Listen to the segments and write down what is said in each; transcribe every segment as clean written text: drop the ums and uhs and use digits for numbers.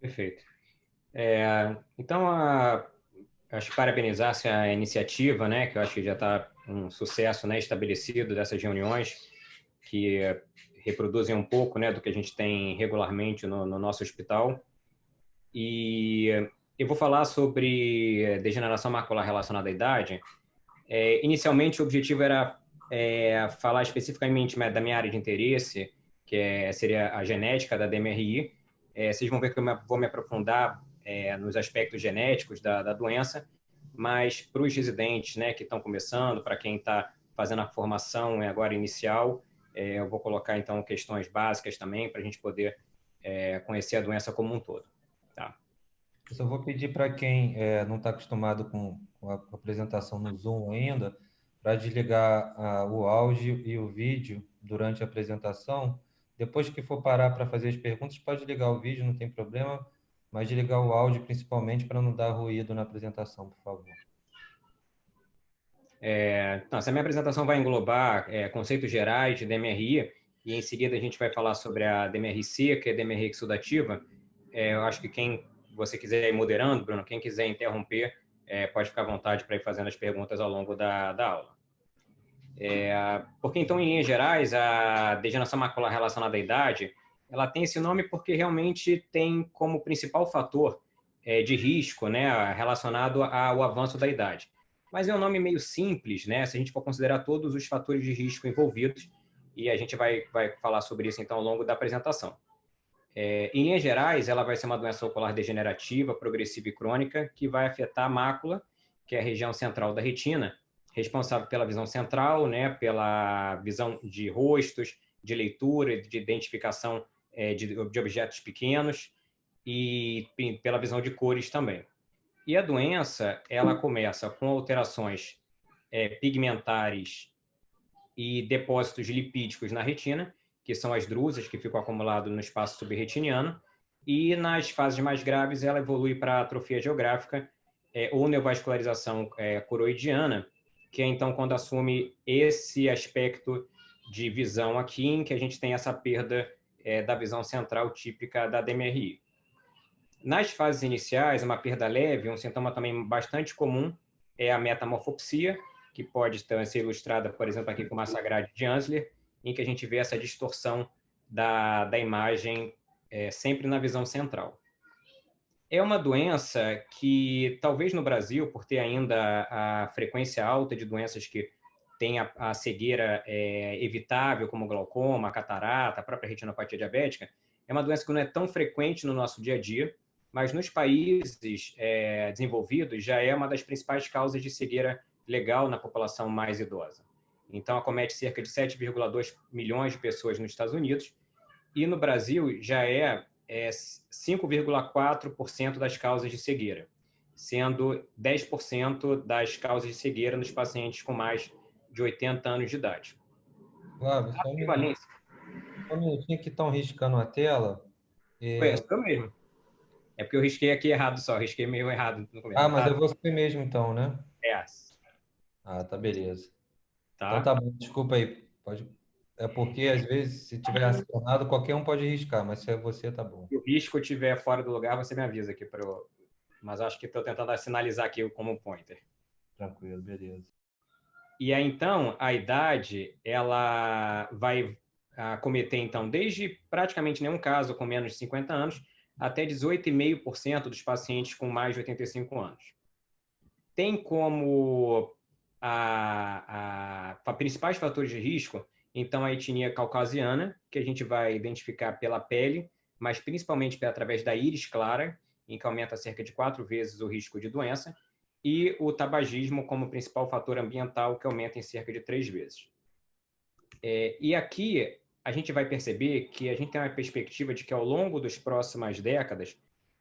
Perfeito. Então, acho que parabenizar a iniciativa, né, que eu acho que já está um sucesso, né, estabelecido dessas reuniões, que reproduzem um pouco, né, do que a gente tem regularmente no nosso hospital. E eu vou falar sobre degeneração macular relacionada à idade. Inicialmente, o objetivo era falar especificamente da minha área de interesse, que seria a genética da DMRI. Vocês vão ver que eu vou me aprofundar nos aspectos genéticos da doença, mas para os residentes, né, que estão começando, para quem está fazendo a formação agora inicial, eu vou colocar então questões básicas também para a gente poder conhecer a doença como um todo. Tá? Eu só vou pedir para quem não está acostumado com a apresentação no Zoom ainda, para desligar o áudio e o vídeo durante a apresentação. Depois que for parar para fazer as perguntas, pode ligar o vídeo, não tem problema, mas desligar o áudio principalmente para não dar ruído na apresentação, por favor. Então, essa minha apresentação vai englobar conceitos gerais de DMRI e em seguida a gente vai falar sobre a DMRC, que é a DMRI exudativa. Eu acho que quem você quiser ir moderando, Bruno, quem quiser interromper, pode ficar à vontade para ir fazendo as perguntas ao longo da aula. Porque, então, em linhas gerais, a degeneração macular relacionada à idade, ela tem esse nome porque realmente tem como principal fator de risco, né, relacionado ao avanço da idade. Mas é um nome meio simples, né, se a gente for considerar todos os fatores de risco envolvidos, e a gente vai falar sobre isso, então, ao longo da apresentação. Em linhas gerais, ela vai ser uma doença ocular degenerativa, progressiva e crônica, que vai afetar a mácula, que é a região central da retina, responsável pela visão central, né, pela visão de rostos, de leitura, de identificação de objetos pequenos e pela visão de cores também. E a doença, ela começa com alterações pigmentares e depósitos lipídicos na retina, que são as drusas que ficam acumuladas no espaço subretiniano, e nas fases mais graves ela evolui para atrofia geográfica ou neovascularização coroidiana, que é então quando assume esse aspecto de visão aqui, em que a gente tem essa perda da visão central típica da DMRI. Nas fases iniciais, uma perda leve, um sintoma também bastante comum é a metamorfopsia, que pode ser ilustrada, por exemplo, aqui com massa grade de Ansler, em que a gente vê essa distorção da imagem sempre na visão central. É uma doença que, talvez no Brasil, por ter ainda a frequência alta de doenças que têm a cegueira evitável, como glaucoma, catarata, a própria retinopatia diabética, é uma doença que não é tão frequente no nosso dia a dia, mas nos países desenvolvidos já é uma das principais causas de cegueira legal na população mais idosa. Então, acomete cerca de 7,2 milhões de pessoas nos Estados Unidos e no Brasil já é 5,4% das causas de cegueira, sendo 10% das causas de cegueira nos pacientes com mais de 80 anos de idade. Flávio, A prevalência só um minutinho que estão riscando a tela. foi É, eu mesmo. É porque eu risquei aqui errado só, risquei meio errado no começo. Ah, mas é você mesmo então, né? É, Ah, tá, beleza. Então tá? tá bom, desculpa aí. Pode... É porque às vezes, se tiver acionado, qualquer um pode riscar, mas se é você, tá bom. Se o risco estiver fora do lugar, você me avisa aqui para eu... Mas acho que estou tentando sinalizar aqui como pointer. Tranquilo, beleza. E aí, então, a idade, ela vai acometer, então, desde praticamente nenhum caso com menos de 50 anos, até 18,5% dos pacientes com mais de 85 anos. Tem como principais fatores de risco, então, a etnia caucasiana, que a gente vai identificar pela pele, mas principalmente através da íris clara, em que aumenta cerca de 4 vezes o risco de doença, e o tabagismo como principal fator ambiental, que aumenta em cerca de 3 vezes. E aqui a gente vai perceber que a gente tem uma perspectiva de que ao longo das próximas décadas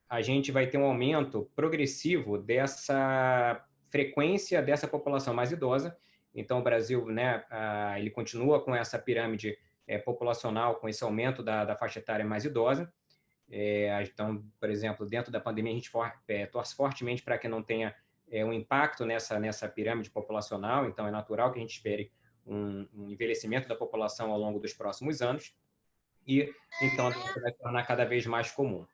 a gente vai ter um aumento progressivo dessa frequência dessa população mais idosa. Então o Brasil, né, ele continua com essa pirâmide populacional, com esse aumento da faixa etária mais idosa. Então, por exemplo, dentro da pandemia a gente torce fortemente para que não tenha um impacto nessa pirâmide populacional. Então é natural que a gente espere um envelhecimento da população ao longo dos próximos anos e então a doença vai se tornar cada vez mais comum.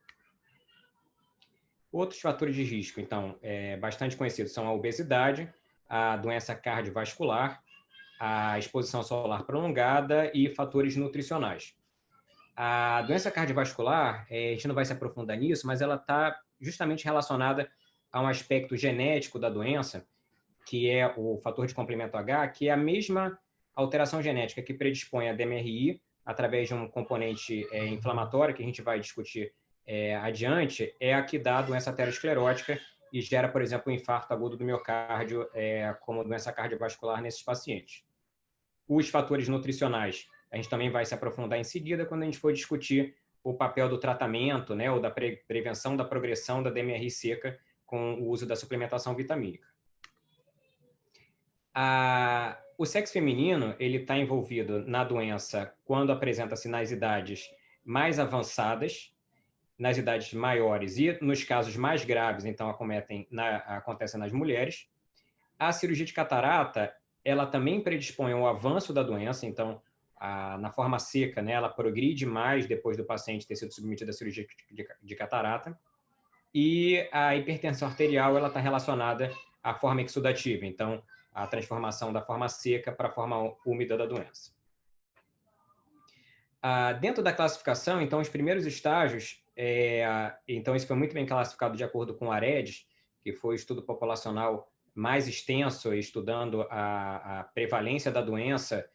Outros fatores de risco, então, bastante conhecidos são a obesidade, a doença cardiovascular, a exposição solar prolongada e fatores nutricionais. A doença cardiovascular, a gente não vai se aprofundar nisso, mas ela está justamente relacionada a um aspecto genético da doença, que é o fator de complemento H, que é a mesma alteração genética que predispõe a DMRI, através de um componente inflamatório, que a gente vai discutir adiante, é a que dá a doença aterosclerótica e gera, por exemplo, o infarto agudo do miocárdio como doença cardiovascular nesses pacientes. Os fatores nutricionais, a gente também vai se aprofundar em seguida quando a gente for discutir o papel do tratamento, né, ou da prevenção da progressão da DMRI seca com o uso da suplementação vitamínica. O sexo feminino ele está envolvido na doença quando apresenta-se nas idades mais avançadas, nas idades maiores e nos casos mais graves, então acontecem nas mulheres. A cirurgia de catarata, ela também predispõe ao avanço da doença, então, na forma seca, né, ela progride mais depois do paciente ter sido submetido à cirurgia de catarata. E a hipertensão arterial, ela está relacionada à forma exudativa, então, a transformação da forma seca para a forma úmida da doença. Dentro da classificação, então, os primeiros estágios, então, isso foi muito bem classificado de acordo com o AREDS, que foi o estudo populacional mais extenso, estudando a prevalência da doença,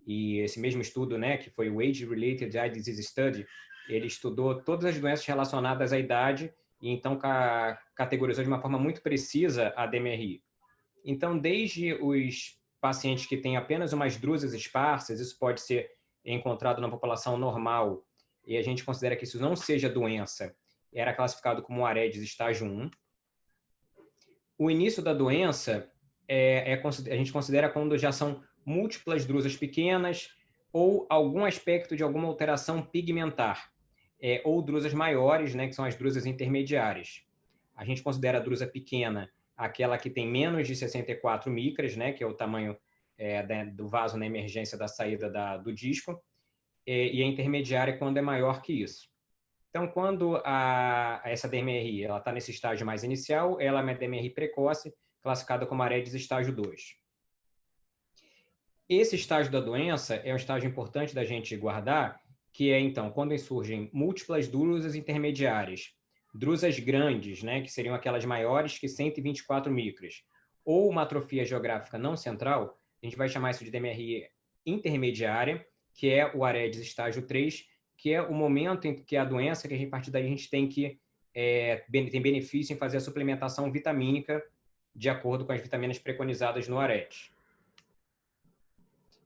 e esse mesmo estudo, né, que foi o Age-Related Eye Disease Study, ele estudou todas as doenças relacionadas à idade, e então categorizou de uma forma muito precisa a DMRI. Então, desde os pacientes que têm apenas umas drusas esparsas, isso pode ser encontrado na população normal, e a gente considera que isso não seja doença, era classificado como AREDS estágio 1. O início da doença, a gente considera quando já são múltiplas drusas pequenas ou algum aspecto de alguma alteração pigmentar, ou drusas maiores, né, que são as drusas intermediárias. A gente considera a drusa pequena aquela que tem menos de 64 micras, né, que é o tamanho do vaso na emergência da saída do disco, e a intermediária quando é maior que isso. Então, quando essa DMRI está nesse estágio mais inicial, ela é uma DMRI precoce, classificada como AREDS estágio 2. Esse estágio da doença é um estágio importante da gente guardar, que é, então, quando surgem múltiplas drusas intermediárias, drusas grandes, né, que seriam aquelas maiores que 124 micras, ou uma atrofia geográfica não central, a gente vai chamar isso de DMRI intermediária, que é o AREDS estágio 3, que é o momento em que a doença, que a partir daí a gente tem que tem benefício em fazer a suplementação vitamínica de acordo com as vitaminas preconizadas no AREDS.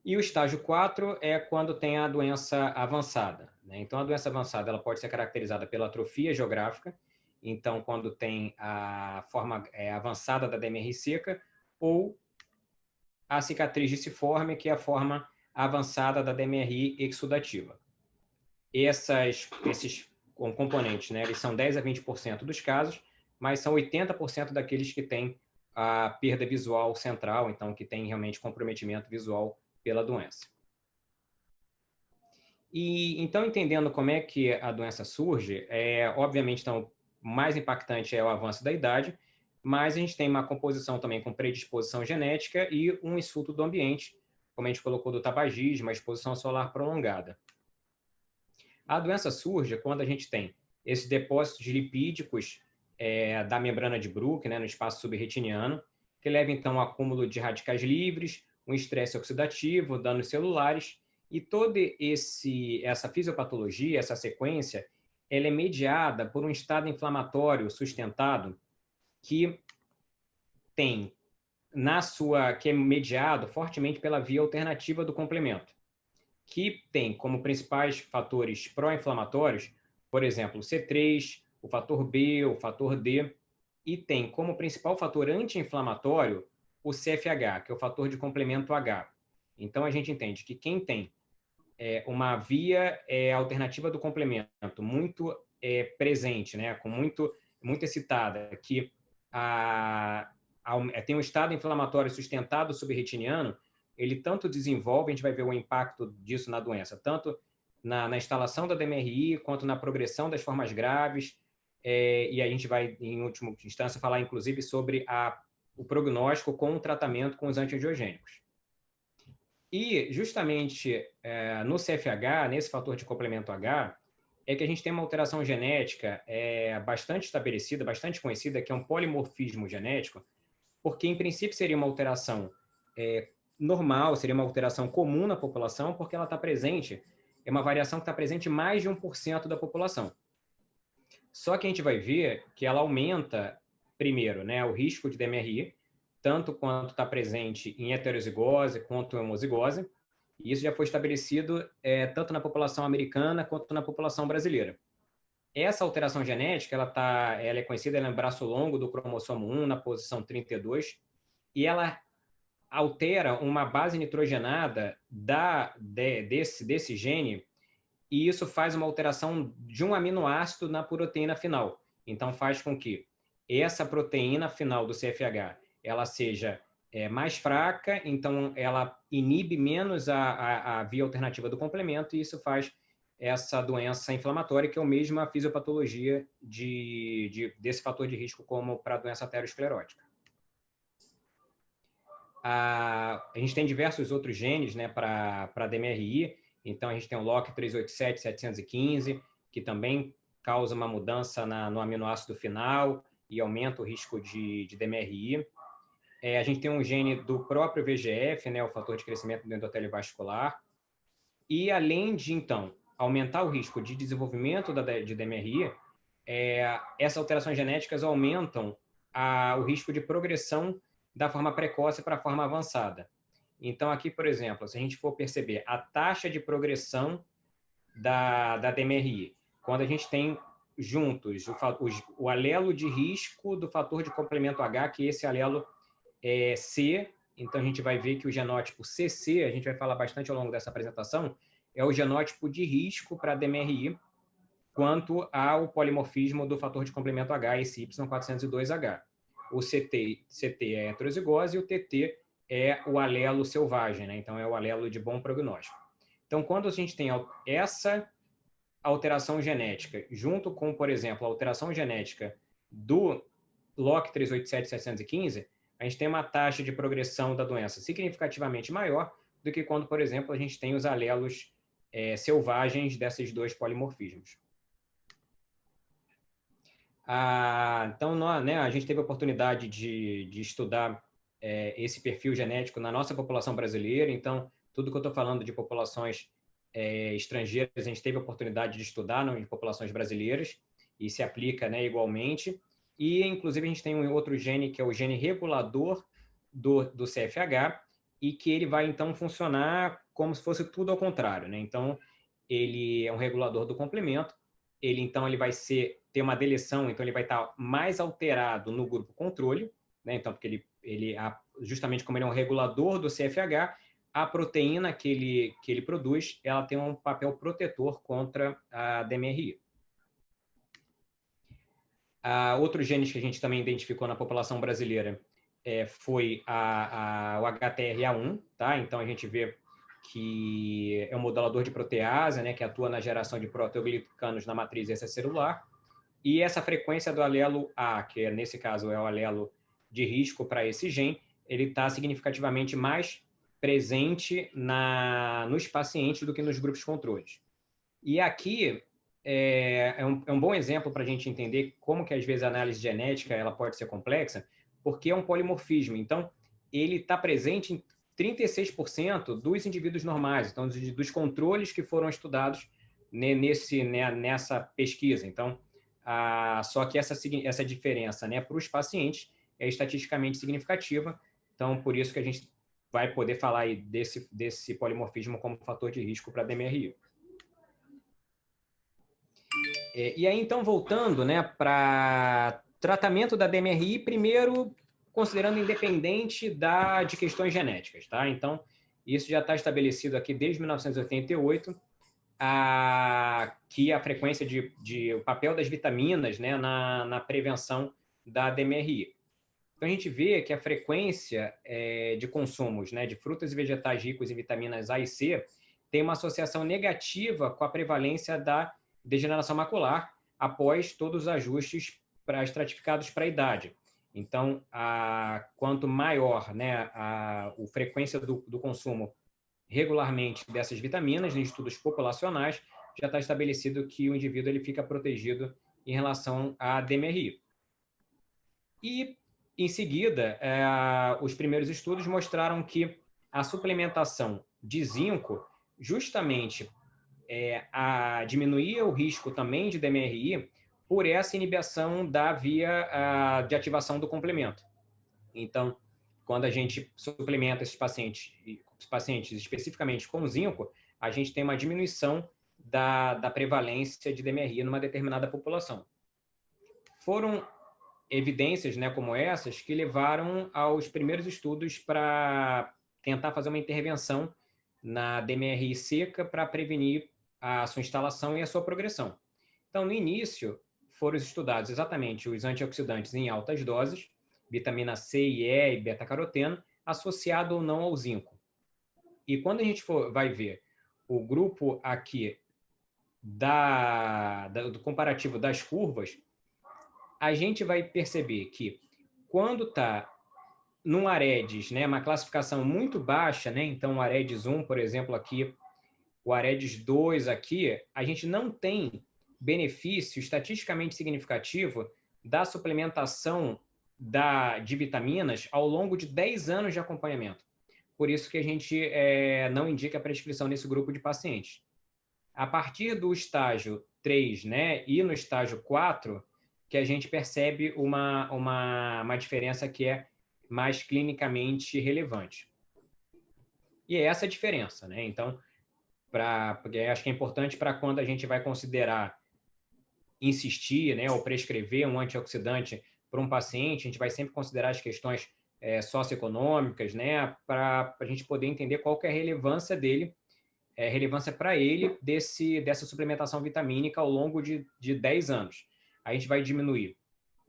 E o estágio 4 é quando tem a doença avançada, né? Então, a doença avançada ela pode ser caracterizada pela atrofia geográfica, então, quando tem a forma avançada da DMRI seca, ou a cicatriz disciforme, que é a forma avançada da DMRI exudativa. Esses componentes, né, eles são 10 a 20% dos casos, mas são 80% daqueles que têm a perda visual central, então, que tem realmente comprometimento visual pela doença. E então, entendendo como é que a doença surge, obviamente, então, o mais impactante é o avanço da idade, mas a gente tem uma composição também com predisposição genética e um insulto do ambiente, como a gente colocou do tabagismo, a exposição solar prolongada. A doença surge quando a gente tem esses depósitos lipídicos da membrana de Bruch, né, no espaço subretiniano, que leva, então, ao acúmulo de radicais livres, um estresse oxidativo, danos celulares, e toda essa fisiopatologia, essa sequência, ela é mediada por um estado inflamatório sustentado que que é mediado fortemente pela via alternativa do complemento, que tem como principais fatores pró-inflamatórios, por exemplo, o C3, o fator B, o fator D, e tem como principal fator anti-inflamatório o CFH, que é o fator de complemento H. Então, a gente entende que quem tem uma via alternativa do complemento muito presente, né, muito excitada, que tem um estado inflamatório sustentado subretiniano, ele tanto desenvolve, a gente vai ver o impacto disso na doença, tanto na instalação da DMRI, quanto na progressão das formas graves, e a gente vai, em última instância, falar, inclusive, sobre o prognóstico com o tratamento com os antiangiogênicos. E, justamente, no CFH, nesse fator de complemento H, é que a gente tem uma alteração genética bastante estabelecida, bastante conhecida, que é um polimorfismo genético, porque, em princípio, seria uma alteração normal, seria uma alteração comum na população, porque ela está presente, é uma variação que está presente em mais de 1% da população. Só que a gente vai ver que ela aumenta, primeiro, né, o risco de DMRI, tanto quanto está presente em heterozigose quanto em homozigose, e isso já foi estabelecido tanto na população americana quanto na população brasileira. Essa alteração genética, ela é conhecida, ela é um braço longo do cromossomo 1, na posição 32, e ela altera uma base nitrogenada desse gene, e isso faz uma alteração de um aminoácido na proteína final. Então, faz com que essa proteína final do CFH ela seja mais fraca, então ela inibe menos a via alternativa do complemento, e isso faz essa doença inflamatória, que é a mesma fisiopatologia desse fator de risco como para a doença aterosclerótica. A gente tem diversos outros genes, né, para DMRI, então a gente tem o LOC387-715, que também causa uma mudança no aminoácido final e aumenta o risco de DMRI. A gente tem um gene do próprio VEGF, né, o fator de crescimento do endotélio vascular, e além de, então, aumentar o risco de desenvolvimento de DMRI, essas alterações genéticas aumentam o risco de progressão da forma precoce para a forma avançada. Então, aqui, por exemplo, se a gente for perceber a taxa de progressão da DMRI, quando a gente tem juntos o alelo de risco do fator de complemento H, que esse alelo é C, então a gente vai ver que o genótipo CC, a gente vai falar bastante ao longo dessa apresentação, é o genótipo de risco para DMRI, quanto ao polimorfismo do fator de complemento H, esse Y402H. O CT é heterozigose e o TT é o alelo selvagem, né? Então é o alelo de bom prognóstico. Então, quando a gente tem essa alteração genética, junto com, por exemplo, a alteração genética do LOC387-715, a gente tem uma taxa de progressão da doença significativamente maior do que quando, por exemplo, a gente tem os alelos selvagens desses dois polimorfismos. Então, né, a gente teve a oportunidade de estudar esse perfil genético na nossa população brasileira, então, tudo que eu estou falando de populações estrangeiras, a gente teve a oportunidade de estudar em populações brasileiras, e se aplica, né, igualmente. E, inclusive, a gente tem um outro gene, que é o gene regulador do CFH, e que ele vai, então, funcionar como se fosse tudo ao contrário, né? Então, ele é um regulador do complemento, então, ele vai ter uma deleção, então ele vai estar mais alterado no grupo controle, né? Então, porque justamente como ele é um regulador do CFH, a proteína que ele produz, ela tem um papel protetor contra a DMRI. Outros genes que a gente também identificou na população brasileira foi o HTRA1, tá? Então, a gente vê que é um modulador de protease, né, que atua na geração de proteoglicanos na matriz extracelular, e essa frequência do alelo A, que nesse caso é o alelo de risco para esse gene, ele está significativamente mais presente nos pacientes do que nos grupos controles. E aqui é um bom exemplo para a gente entender como que às vezes a análise genética ela pode ser complexa, porque é um polimorfismo. Então, ele está presente em 36% dos indivíduos normais, então dos controles que foram estudados nessa pesquisa. Então, só que essa diferença, né, para os pacientes é estatisticamente significativa, então por isso que a gente vai poder falar aí desse polimorfismo como fator de risco para DMRI. E aí, então, voltando, né, para tratamento da DMRI, primeiro considerando independente de questões genéticas, tá? Então, isso já está estabelecido aqui desde 1988, que a frequência o papel das vitaminas, né, na prevenção da DMRI. Então, a gente vê que a frequência de consumos, né, de frutas e vegetais ricos em vitaminas A e C tem uma associação negativa com a prevalência da degeneração macular, após todos os ajustes estratificados para a idade. Então, quanto maior, né, a frequência do consumo regularmente dessas vitaminas, em estudos populacionais, já está estabelecido que o indivíduo ele fica protegido em relação à DMRI. E, em seguida, os primeiros estudos mostraram que a suplementação de zinco justamente diminuía o risco também de DMRI por essa inibição da via de ativação do complemento. Então, quando a gente suplementa esses pacientes especificamente com zinco, a gente tem uma diminuição da prevalência de DMRI numa determinada população. Foram evidências, né, como essas que levaram aos primeiros estudos para tentar fazer uma intervenção na DMRI seca para prevenir a sua instalação e a sua progressão. Então, no início, foram estudados exatamente os antioxidantes em altas doses, vitamina C e E e beta-caroteno, associado ou não ao zinco. E quando a gente vai ver o grupo aqui do comparativo das curvas, a gente vai perceber que quando está num AREDS, né, uma classificação muito baixa, né, então o AREDS 1, por exemplo, aqui, o AREDS 2 aqui, a gente não tem benefício estatisticamente significativo da suplementação de vitaminas ao longo de 10 anos de acompanhamento. Por isso que a gente não indica a prescrição nesse grupo de pacientes. A partir do estágio 3, né, e no estágio 4, que a gente percebe uma diferença que é mais clinicamente relevante. E é essa a diferença, né? Então, porque acho que é importante para quando a gente vai considerar insistir, né, ou prescrever um antioxidante para um paciente, a gente vai sempre considerar as questões socioeconômicas, né, para a gente poder entender qual que é a relevância dele, relevância para ele dessa suplementação vitamínica ao longo de 10 anos. A gente vai diminuir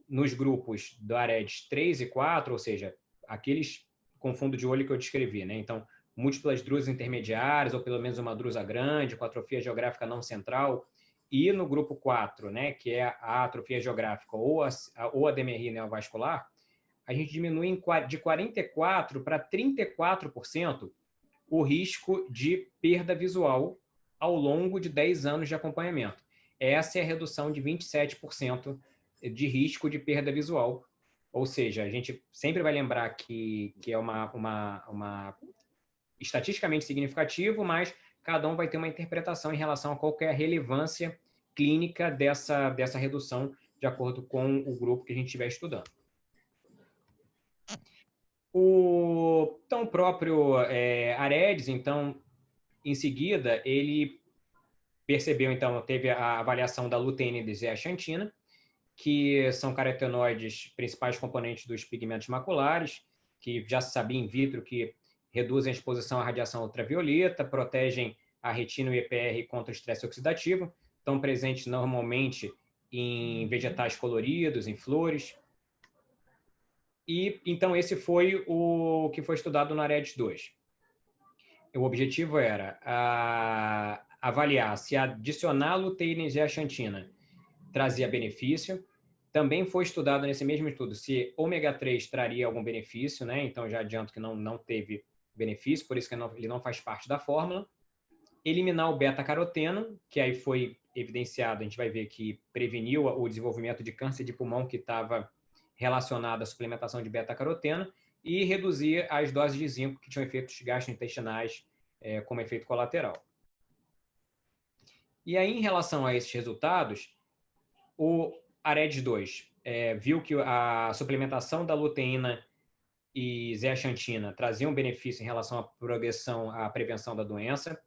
nos grupos do AREDS 3 e 4, ou seja, aqueles com fundo de olho que eu descrevi, né? Então, múltiplas drusas intermediárias, ou pelo menos uma drusa grande, com atrofia geográfica não central, e no grupo 4, né, que é a atrofia geográfica ou a DMRI neovascular, a gente diminui de 44% para 34% o risco de perda visual ao longo de 10 anos de acompanhamento. Essa é a redução de 27% de risco de perda visual. Ou seja, a gente sempre vai lembrar que é uma estatisticamente significativo, mas cada um vai ter uma interpretação em relação a qual é a relevância clínica dessa redução de acordo com o grupo que a gente estiver estudando. O próprio AREDS, então, em seguida, ele percebeu, então, teve a avaliação da luteína e zeaxantina, que são carotenoides principais componentes dos pigmentos maculares, que já se sabia in vitro que reduzem a exposição à radiação ultravioleta, protegem a retina e o EPR contra o estresse oxidativo, estão presentes normalmente em vegetais coloridos, em flores. E, então, esse foi o que foi estudado no AREDS 2. O objetivo era avaliar se adicionar luteína e zeaxantina trazia benefício. Também foi estudado nesse mesmo estudo se ômega 3 traria algum benefício, né? Então, já adianto que não teve benefício, por isso que ele não faz parte da fórmula. Eliminar o beta-caroteno, que aí foi evidenciado, a gente vai ver que preveniu o desenvolvimento de câncer de pulmão que estava relacionado à suplementação de beta-caroteno, e reduzir as doses de zinco que tinham efeitos gastrointestinais como efeito colateral. E aí, em relação a esses resultados, o AREDS 2 viu que a suplementação da luteína e zeaxantina trazia um benefício em relação à progressão, à prevenção da doença.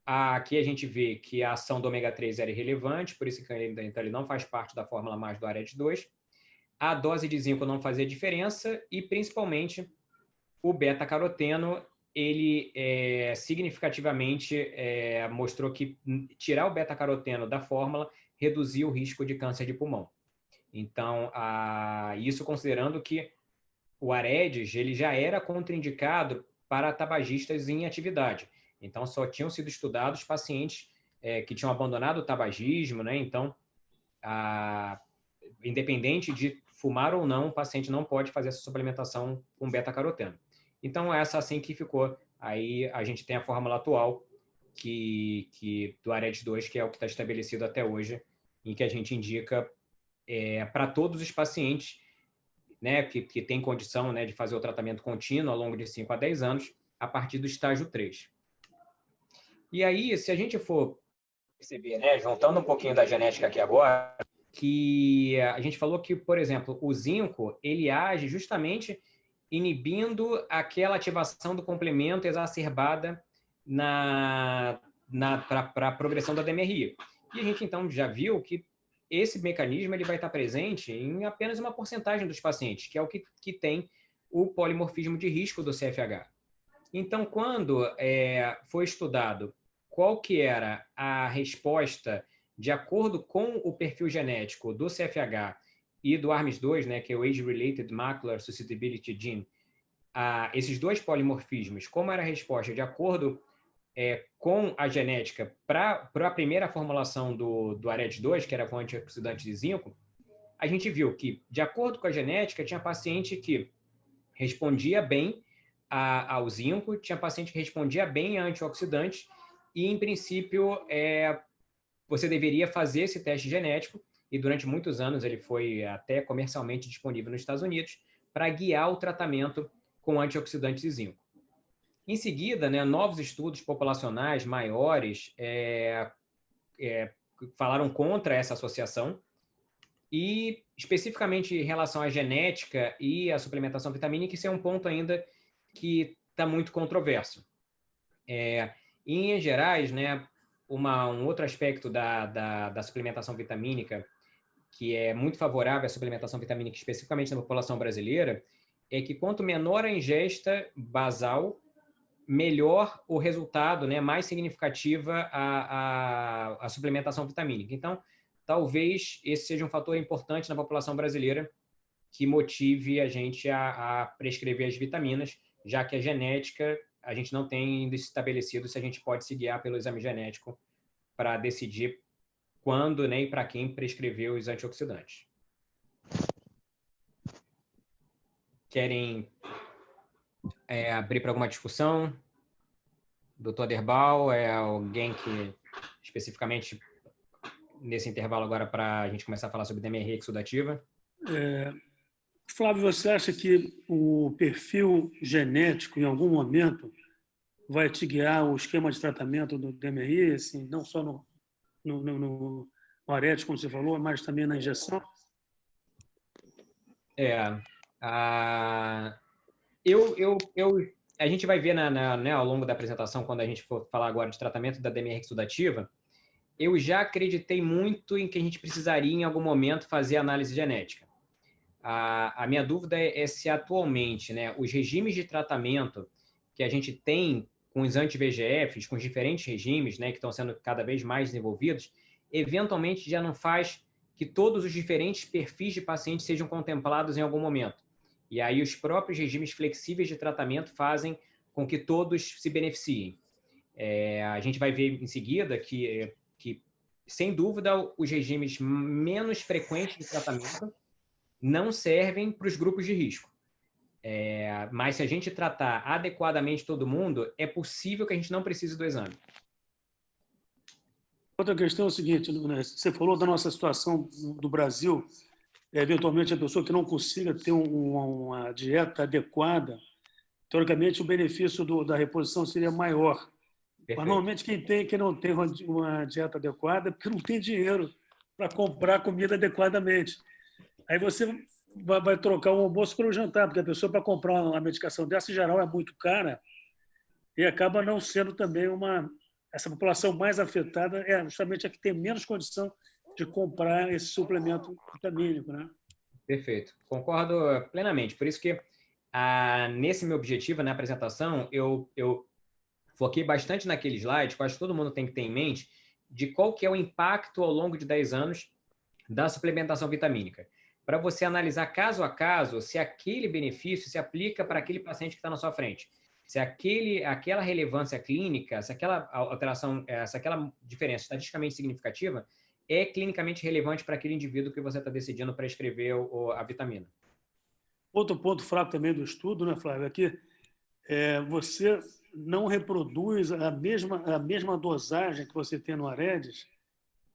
Aqui a gente vê que a ação do ômega 3 era irrelevante, por isso que então, ele não faz parte da fórmula mais do AREDS 2. A dose de zinco não fazia diferença e, principalmente, o beta-caroteno, ele significativamente mostrou que tirar o beta-caroteno da fórmula reduzia o risco de câncer de pulmão. Então, isso considerando que o AREDS ele já era contraindicado para tabagistas em atividade. Então, só tinham sido estudados pacientes que tinham abandonado o tabagismo, né? Então, independente de fumar ou não, o paciente não pode fazer essa suplementação com beta-caroteno. Então, essa assim que ficou. Aí a gente tem a fórmula atual do AREDS 2, que é o que está estabelecido até hoje, em que a gente indica para todos os pacientes, né, que tem condição, né, de fazer o tratamento contínuo ao longo de 5 a 10 anos, a partir do estágio 3. E aí, se a gente for perceber, né, juntando um pouquinho da genética aqui agora, que a gente falou que, por exemplo, o zinco, ele age justamente inibindo aquela ativação do complemento exacerbada para a progressão da DMRI. E a gente, então, já viu que esse mecanismo ele vai estar presente em apenas uma porcentagem dos pacientes, que é o que tem o polimorfismo de risco do CFH. Então, quando foi estudado qual que era a resposta de acordo com o perfil genético do CFH e do ARMS2, né, que é o Age-Related Macular Susceptibility Gene, esses dois polimorfismos, como era a resposta de acordo com a genética para a primeira formulação do AREDS2, que era com antioxidante de zinco, a gente viu que, de acordo com a genética, tinha paciente que respondia bem ao zinco, tinha paciente que respondia bem a antioxidantes, e, em princípio, você deveria fazer esse teste genético, e durante muitos anos ele foi até comercialmente disponível nos Estados Unidos, para guiar o tratamento com antioxidantes de zinco. Em seguida, né, novos estudos populacionais maiores falaram contra essa associação, e especificamente em relação à genética e à suplementação vitamínica, isso é um ponto ainda que está muito controverso. Em linhas gerais, né, um outro aspecto da suplementação vitamínica que é muito favorável à suplementação vitamínica, especificamente na população brasileira, é que quanto menor a ingesta basal, melhor o resultado, né, mais significativa a suplementação vitamínica. Então, talvez esse seja um fator importante na população brasileira que motive a gente a prescrever as vitaminas, já que a genética, a gente não tem ainda estabelecido se a gente pode se guiar pelo exame genético para decidir quando, né, e para quem prescrever os antioxidantes. Querem abrir para alguma discussão? Doutor Aderbal, alguém que especificamente nesse intervalo agora para a gente começar a falar sobre DMRI exudativa? Flávio, você acha que o perfil genético, em algum momento, vai te guiar o esquema de tratamento do DMRI, assim, não só no AREDS, como você falou, mas também na injeção? A gente vai ver né, ao longo da apresentação, quando a gente for falar agora de tratamento da DMR exudativa, eu já acreditei muito em que a gente precisaria, em algum momento, fazer análise genética. A minha dúvida é se atualmente, né, os regimes de tratamento que a gente tem com os anti-VEGFs, com os diferentes regimes, né, que estão sendo cada vez mais desenvolvidos, eventualmente já não faz que todos os diferentes perfis de pacientes sejam contemplados em algum momento. E aí os próprios regimes flexíveis de tratamento fazem com que todos se beneficiem. A gente vai ver em seguida que, sem dúvida, os regimes menos frequentes de tratamento não servem para os grupos de risco. Mas se a gente tratar adequadamente todo mundo, é possível que a gente não precise do exame. Outra questão é o seguinte, né? Você falou da nossa situação do Brasil, eventualmente a pessoa que não consiga ter uma dieta adequada, teoricamente o benefício da reposição seria maior. Perfeito. Mas normalmente quem não tem uma dieta adequada é porque não tem dinheiro para comprar comida adequadamente. Aí você vai trocar o almoço pelo jantar, porque a pessoa para comprar uma medicação dessa, em geral, é muito cara e acaba não sendo também essa população mais afetada é justamente a que tem menos condição de comprar esse suplemento vitamínico, né? Perfeito. Concordo plenamente. Por isso que, nesse meu objetivo, na apresentação, eu foquei bastante naquele slide, que eu acho que todo mundo tem que ter em mente, de qual que é o impacto ao longo de 10 anos da suplementação vitamínica. Para você analisar caso a caso se aquele benefício se aplica para aquele paciente que está na sua frente. Se aquela relevância clínica, se aquela alteração, se aquela diferença estatisticamente significativa é clinicamente relevante para aquele indivíduo que você está decidindo prescrever a vitamina. Outro ponto fraco também do estudo, né, Flávio, é que você não reproduz a mesma dosagem que você tem no Aedes,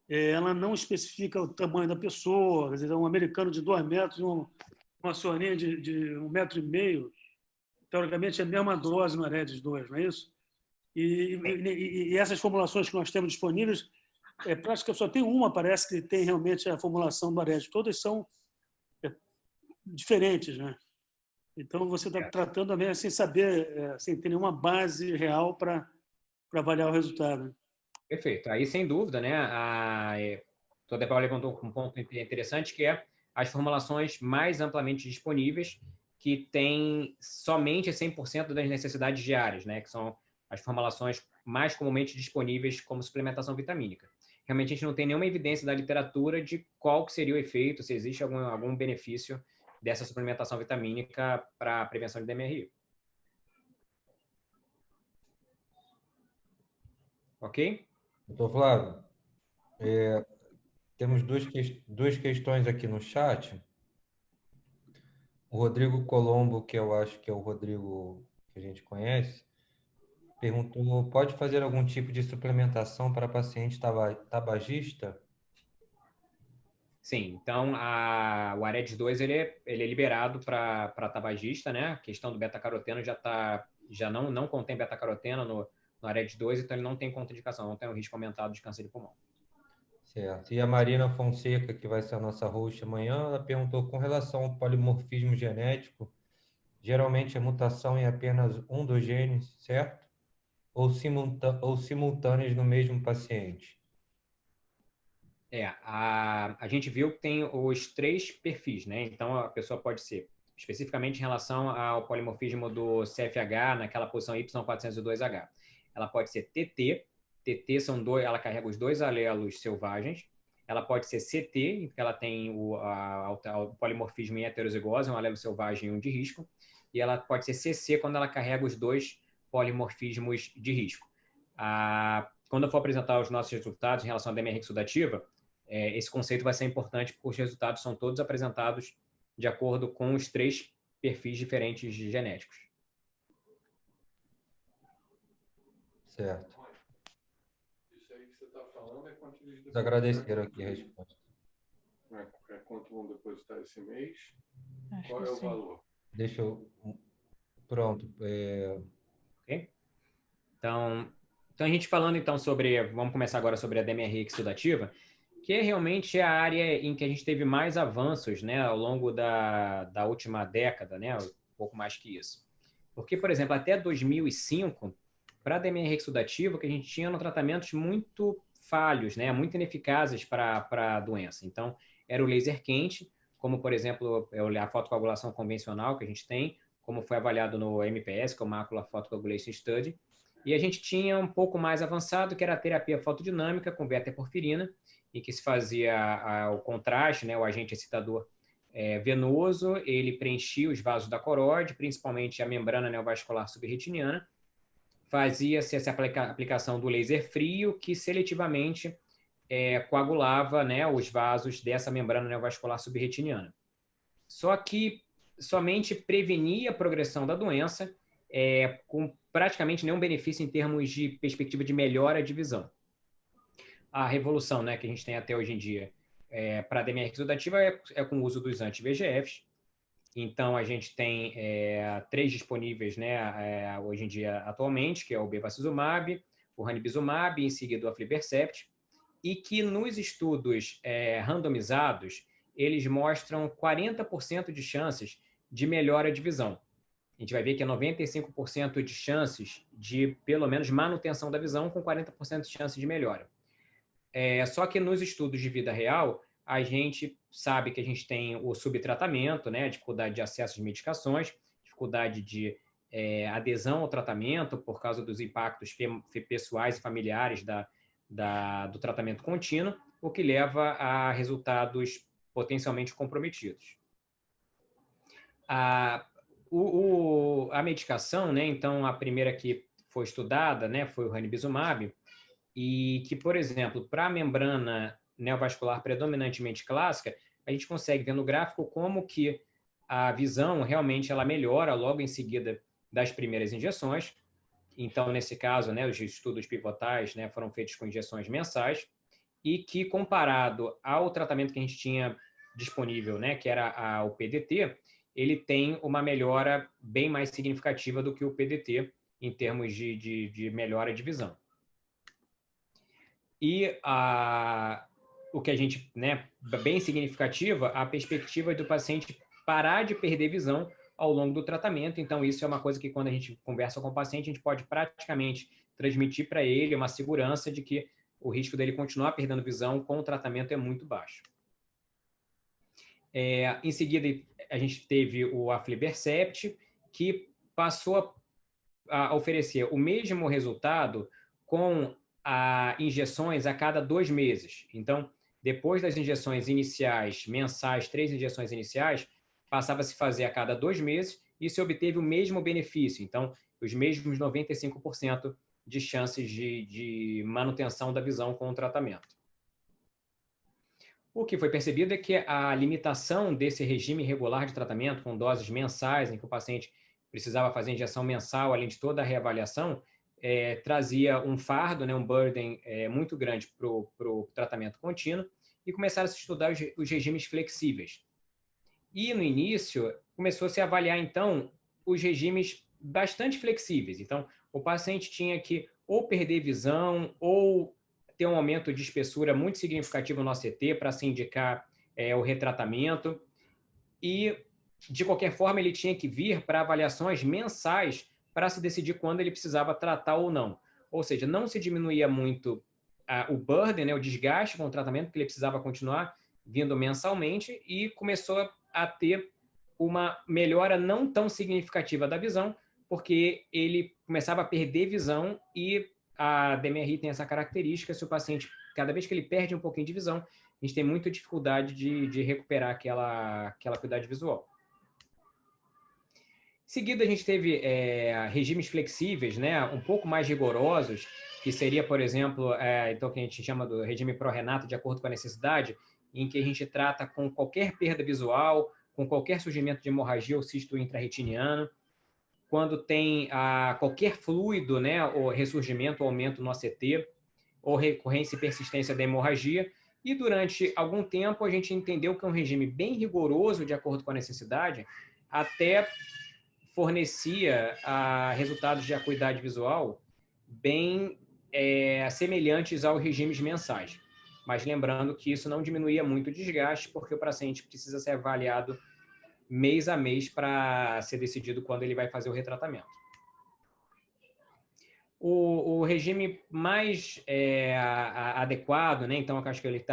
ela não especifica o tamanho da pessoa, quer dizer, um americano de 2 metros e uma senhorinha de 1,5 m, teoricamente é a mesma dose no Aedes 2, não é isso? E essas formulações que nós temos disponíveis, praticamente só tem uma, parece que tem realmente a formulação do Aedes, todas são diferentes, né? Então, você está tratando também sem saber, sem ter nenhuma base real para avaliar o resultado. Perfeito. Aí, sem dúvida, né, o Debral levantou um ponto interessante, que é as formulações mais amplamente disponíveis, que têm somente 100% das necessidades diárias, né, que são as formulações mais comumente disponíveis como suplementação vitamínica. Realmente, a gente não tem nenhuma evidência da literatura de qual que seria o efeito, se existe algum benefício dessa suplementação vitamínica para a prevenção de DMRI. Ok? Doutor Flávio, temos duas questões aqui no chat. O Rodrigo Colombo, que eu acho que é o Rodrigo que a gente conhece, perguntou: pode fazer algum tipo de suplementação para paciente tabagista? Sim, então o Aedes 2 ele é liberado para tabagista, né? A questão do beta-caroteno já não contém beta-caroteno no Aedes 2, então ele não tem contraindicação, não tem um risco aumentado de câncer de pulmão. Certo. E a Marina Fonseca, que vai ser a nossa host amanhã, ela perguntou com relação ao polimorfismo genético, geralmente é mutação em apenas um dos genes, certo? Ou simultâneas no mesmo paciente? A gente viu que tem os 3 perfis, né? Então a pessoa pode ser, especificamente em relação ao polimorfismo do CFH, naquela posição Y402H. Ela pode ser TT, TT são ela carrega os 2 alelos selvagens. Ela pode ser CT, que ela tem o polimorfismo em heterozigose, um alelo selvagem e um de risco. E ela pode ser CC, quando ela carrega os 2 polimorfismos de risco. Quando eu for apresentar os nossos resultados em relação à DMR exudativa, esse conceito vai ser importante, porque os resultados são todos apresentados de acordo com os 3 perfis diferentes genéticos. Certo. Isso aí que você está falando é quanto eles Eles agradeceram aqui a resposta. É quanto vão depositar esse mês? Qual é o valor? Deixa eu... Pronto. Okay? Então, a gente falando então sobre... Vamos começar agora sobre a DMR exudativa, que é realmente a área em que a gente teve mais avanços, né, ao longo da última década, né, um pouco mais que isso. Porque, por exemplo, até 2005, para a DMR exudativa, que a gente tinha tratamentos muito falhos, né, muito ineficazes para a doença. Então, era o laser quente, como, por exemplo, a fotocoagulação convencional que a gente tem, como foi avaliado no MPS, que é o Macula Photocoagulation Study, e a gente tinha um pouco mais avançado, que era a terapia fotodinâmica com beta-porfirina, em que se fazia o contraste, né, o agente excitador venoso, ele preenchia os vasos da coroide, principalmente a membrana neovascular subretiniana, fazia-se essa aplicação do laser frio, que seletivamente coagulava, né, os vasos dessa membrana neovascular subretiniana. Só que somente prevenia a progressão da doença, com praticamente nenhum benefício em termos de perspectiva de melhora de visão. A revolução, né, que a gente tem até hoje em dia para a DMR exudativa é com o uso dos anti-VEGFs. Então, a gente tem 3 disponíveis, né, hoje em dia atualmente, que é o bevacizumab, o ranibizumab e em seguida o aflibercept, e que nos estudos randomizados, eles mostram 40% de chances de melhora de visão. A gente vai ver que é 95% de chances de, pelo menos, manutenção da visão, com 40% de chance de melhora. Só que nos estudos de vida real, a gente sabe que a gente tem o subtratamento, né, a dificuldade de acesso às medicações, dificuldade de adesão ao tratamento por causa dos impactos pessoais e familiares do tratamento contínuo, o que leva a resultados potencialmente comprometidos. A medicação, né, então, a primeira que foi estudada, né, foi o ranibizumab, e que, por exemplo, para a membrana neovascular predominantemente clássica, a gente consegue ver no gráfico como que a visão realmente ela melhora logo em seguida das primeiras injeções. Então, nesse caso, né, os estudos pivotais, né, foram feitos com injeções mensais e que, comparado ao tratamento que a gente tinha disponível, né, que era o PDT, ele tem uma melhora bem mais significativa do que o PDT em termos de melhora de visão. E o que a gente, né, bem significativa, a perspectiva do paciente parar de perder visão ao longo do tratamento. Então, isso é uma coisa que, quando a gente conversa com o paciente, a gente pode praticamente transmitir para ele uma segurança de que o risco dele continuar perdendo visão com o tratamento é muito baixo. Em seguida, a gente teve o aflibercept, que passou a oferecer o mesmo resultado com injeções a cada 2 meses. Então, depois das injeções iniciais, mensais, 3 injeções iniciais, passava a se fazer a cada 2 meses e se obteve o mesmo benefício. Então, os mesmos 95% de chances de manutenção da visão com o tratamento. O que foi percebido é que a limitação desse regime regular de tratamento, com doses mensais, em que o paciente precisava fazer injeção mensal, além de toda a reavaliação, trazia um fardo, né, um burden muito grande para o tratamento contínuo, e começaram a se estudar os regimes flexíveis. E, no início, começou-se a avaliar, então, os regimes bastante flexíveis. Então, o paciente tinha que ou perder visão ou ter um aumento de espessura muito significativo no OCT para se indicar o retratamento. E, de qualquer forma, ele tinha que vir para avaliações mensais para se decidir quando ele precisava tratar ou não. Ou seja, não se diminuía muito o burden, né, o desgaste com o tratamento, porque ele precisava continuar vindo mensalmente, e começou a ter uma melhora não tão significativa da visão, porque ele começava a perder visão, e a DMRI tem essa característica: se o paciente, cada vez que ele perde um pouquinho de visão, a gente tem muita dificuldade de recuperar aquela acuidade visual. Em seguida, a gente teve regimes flexíveis, né, um pouco mais rigorosos, que seria, por exemplo, então, que a gente chama do regime pró-renato, de acordo com a necessidade, em que a gente trata com qualquer perda visual, com qualquer surgimento de hemorragia ou cisto intrarretiniano, quando tem qualquer fluido, né, ou ressurgimento ou aumento no ACT, ou recorrência e persistência da hemorragia. E durante algum tempo a gente entendeu que é um regime bem rigoroso, de acordo com a necessidade, até fornecia resultados de acuidade visual bem semelhantes aos regimes mensais. Mas lembrando que isso não diminuía muito o desgaste, porque o paciente precisa ser avaliado mês a mês para ser decidido quando ele vai fazer o retratamento. O regime mais adequado, né, então, acho que ele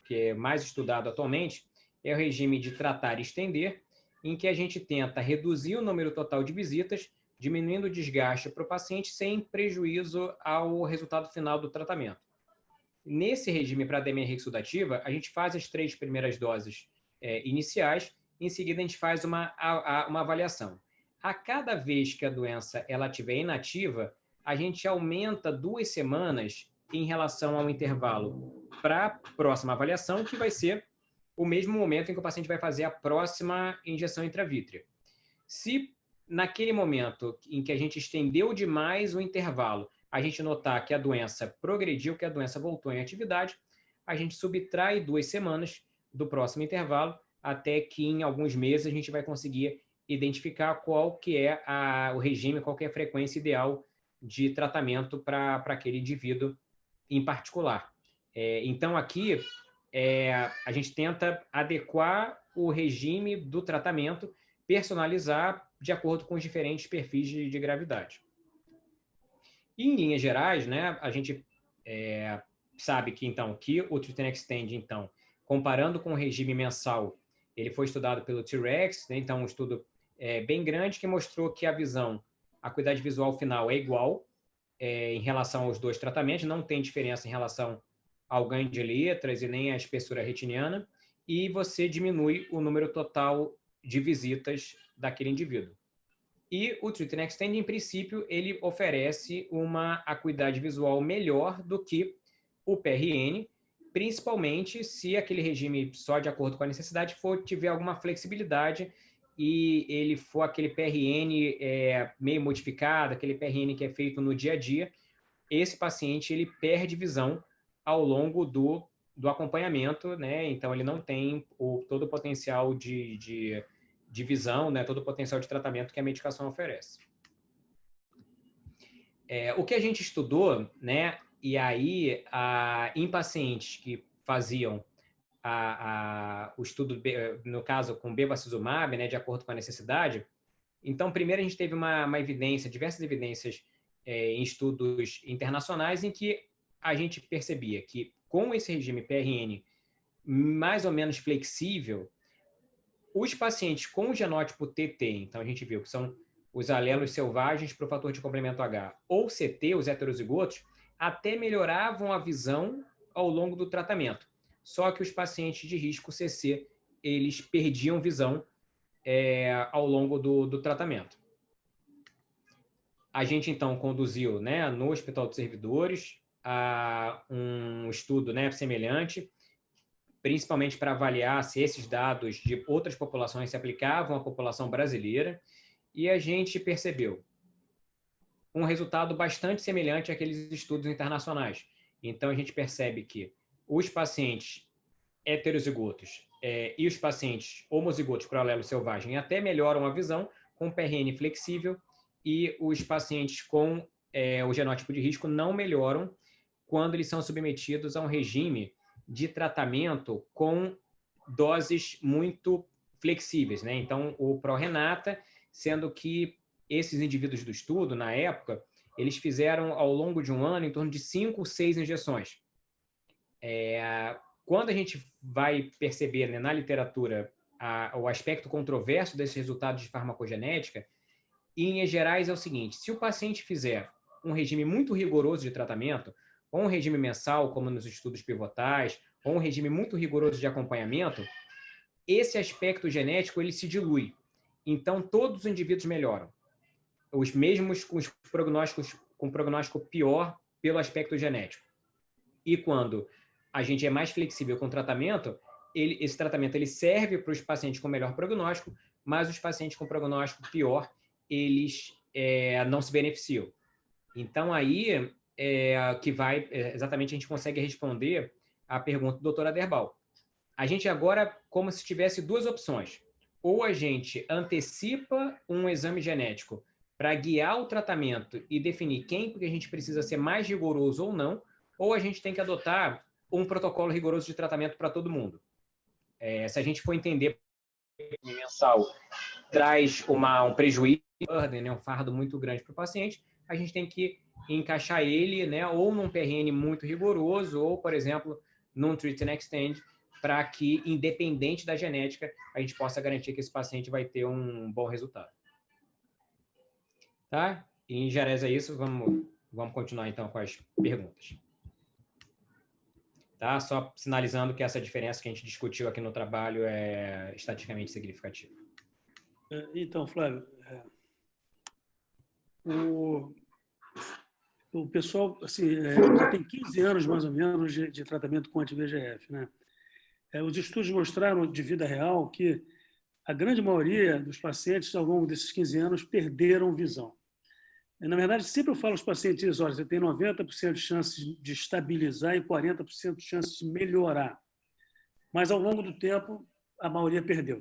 que é mais estudado atualmente, é o regime de tratar e estender, em que a gente tenta reduzir o número total de visitas, diminuindo o desgaste para o paciente sem prejuízo ao resultado final do tratamento. Nesse regime para a DMRI exudativa, a gente faz as 3 primeiras doses iniciais, em seguida a gente faz uma avaliação. A cada vez que a doença estiver inativa, a gente aumenta 2 semanas em relação ao intervalo para a próxima avaliação, que vai ser o mesmo momento em que o paciente vai fazer a próxima injeção intravítrea. Se naquele momento em que a gente estendeu demais o intervalo, a gente notar que a doença progrediu, que a doença voltou em atividade, a gente subtrai 2 semanas do próximo intervalo, até que em alguns meses a gente vai conseguir identificar qual que é o regime, qual que é a frequência ideal de tratamento para aquele indivíduo em particular. Então, aqui, a gente tenta adequar o regime do tratamento, personalizar de acordo com os diferentes perfis de gravidade. E, em linhas gerais, né, a gente sabe que, então, que o Treat and Extend, então, comparando com o regime mensal, ele foi estudado pelo T-Rex, né, então um estudo bem grande que mostrou que a acuidade visual final é igual em relação aos 2 tratamentos, não tem diferença em relação ao ganho de letras e nem à espessura retiniana, e você diminui o número total de visitas daquele indivíduo. E o Treat and Extend, em princípio, ele oferece uma acuidade visual melhor do que o PRN, principalmente se aquele regime só de acordo com a necessidade tiver alguma flexibilidade e ele for aquele PRN meio modificado, aquele PRN que é feito no dia a dia, esse paciente ele perde visão ao longo do acompanhamento, né? Então ele não tem todo o potencial de visão, né? Todo o potencial de tratamento que a medicação oferece. O que a gente estudou, né? E aí, em pacientes que faziam o estudo, no caso, com bevacizumab, né, de acordo com a necessidade, então, primeiro a gente teve uma evidência, diversas evidências em estudos internacionais em que a gente percebia que com esse regime PRN mais ou menos flexível, os pacientes com o genótipo TT, então a gente viu que são os alelos selvagens para o fator de complemento H, ou CT, os heterozigotos, até melhoravam a visão ao longo do tratamento. Só que os pacientes de risco CC, eles perdiam visão ao longo do tratamento. A gente, então, conduziu, né, no Hospital dos Servidores um estudo, né, semelhante, principalmente para avaliar se esses dados de outras populações se aplicavam à população brasileira, e a gente percebeu um resultado bastante semelhante àqueles estudos internacionais. Então, a gente percebe que os pacientes heterozigotos e os pacientes homozigotos para o alelo selvagem até melhoram a visão com PRN flexível, e os pacientes com o genótipo de risco não melhoram quando eles são submetidos a um regime de tratamento com doses muito flexíveis, né? Então, o Prorenata, sendo que esses indivíduos do estudo, na época, eles fizeram ao longo de um ano em torno de 5 ou 6 injeções. Quando a gente vai perceber, né, na literatura o aspecto controverso desses resultados de farmacogenética, em linhas gerais é o seguinte: se o paciente fizer um regime muito rigoroso de tratamento, ou um regime mensal, como nos estudos pivotais, ou um regime muito rigoroso de acompanhamento, esse aspecto genético ele se dilui. Então, todos os indivíduos melhoram. Os mesmos com os prognósticos, com prognóstico pior pelo aspecto genético. E quando a gente é mais flexível com o tratamento, esse tratamento ele serve para os pacientes com melhor prognóstico, mas os pacientes com prognóstico pior, eles não se beneficiam. Então, aí que vai, exatamente, a gente consegue responder a pergunta do Dr. Aderbal. A gente agora, como se tivesse duas opções. Ou a gente antecipa um exame genético para guiar o tratamento e definir quem que a gente precisa ser mais rigoroso ou não, ou a gente tem que adotar um protocolo rigoroso de tratamento para todo mundo. Se a gente for entender que o mensal traz um prejuízo, né, um fardo muito grande para o paciente, a gente tem que encaixar ele, né, ou num PRN muito rigoroso, ou, por exemplo, num treat and extend, para que, independente da genética, a gente possa garantir que esse paciente vai ter um bom resultado. Tá? E em gerais é isso, vamos continuar então com as perguntas. Tá? Só sinalizando que essa diferença que a gente discutiu aqui no trabalho é estatisticamente significativa. Então, Flávio, o pessoal assim, já tem 15 anos, mais ou menos, de tratamento com anti-VEGF, né? Os estudos mostraram, de vida real, que a grande maioria dos pacientes, ao longo desses 15 anos, perderam visão. Na verdade, sempre eu falo aos pacientes, olha, você tem 90% de chance de estabilizar e 40% de chance de melhorar. Mas, ao longo do tempo, a maioria perdeu.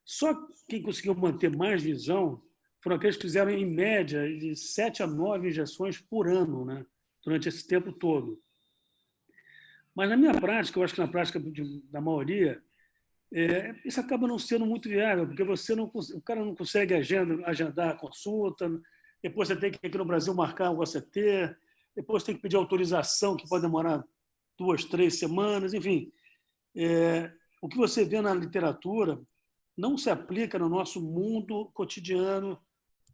Só quem conseguiu manter mais visão foram aqueles que fizeram, em média, de 7 a 9 injeções por ano, né, durante esse tempo todo. Mas, na minha prática, eu acho que na prática da maioria, isso acaba não sendo muito viável, porque o cara não consegue agendar a consulta, depois você tem que, aqui no Brasil, marcar o OCT, depois tem que pedir autorização, que pode demorar 2, 3 semanas, enfim. O que você vê na literatura não se aplica no nosso mundo cotidiano.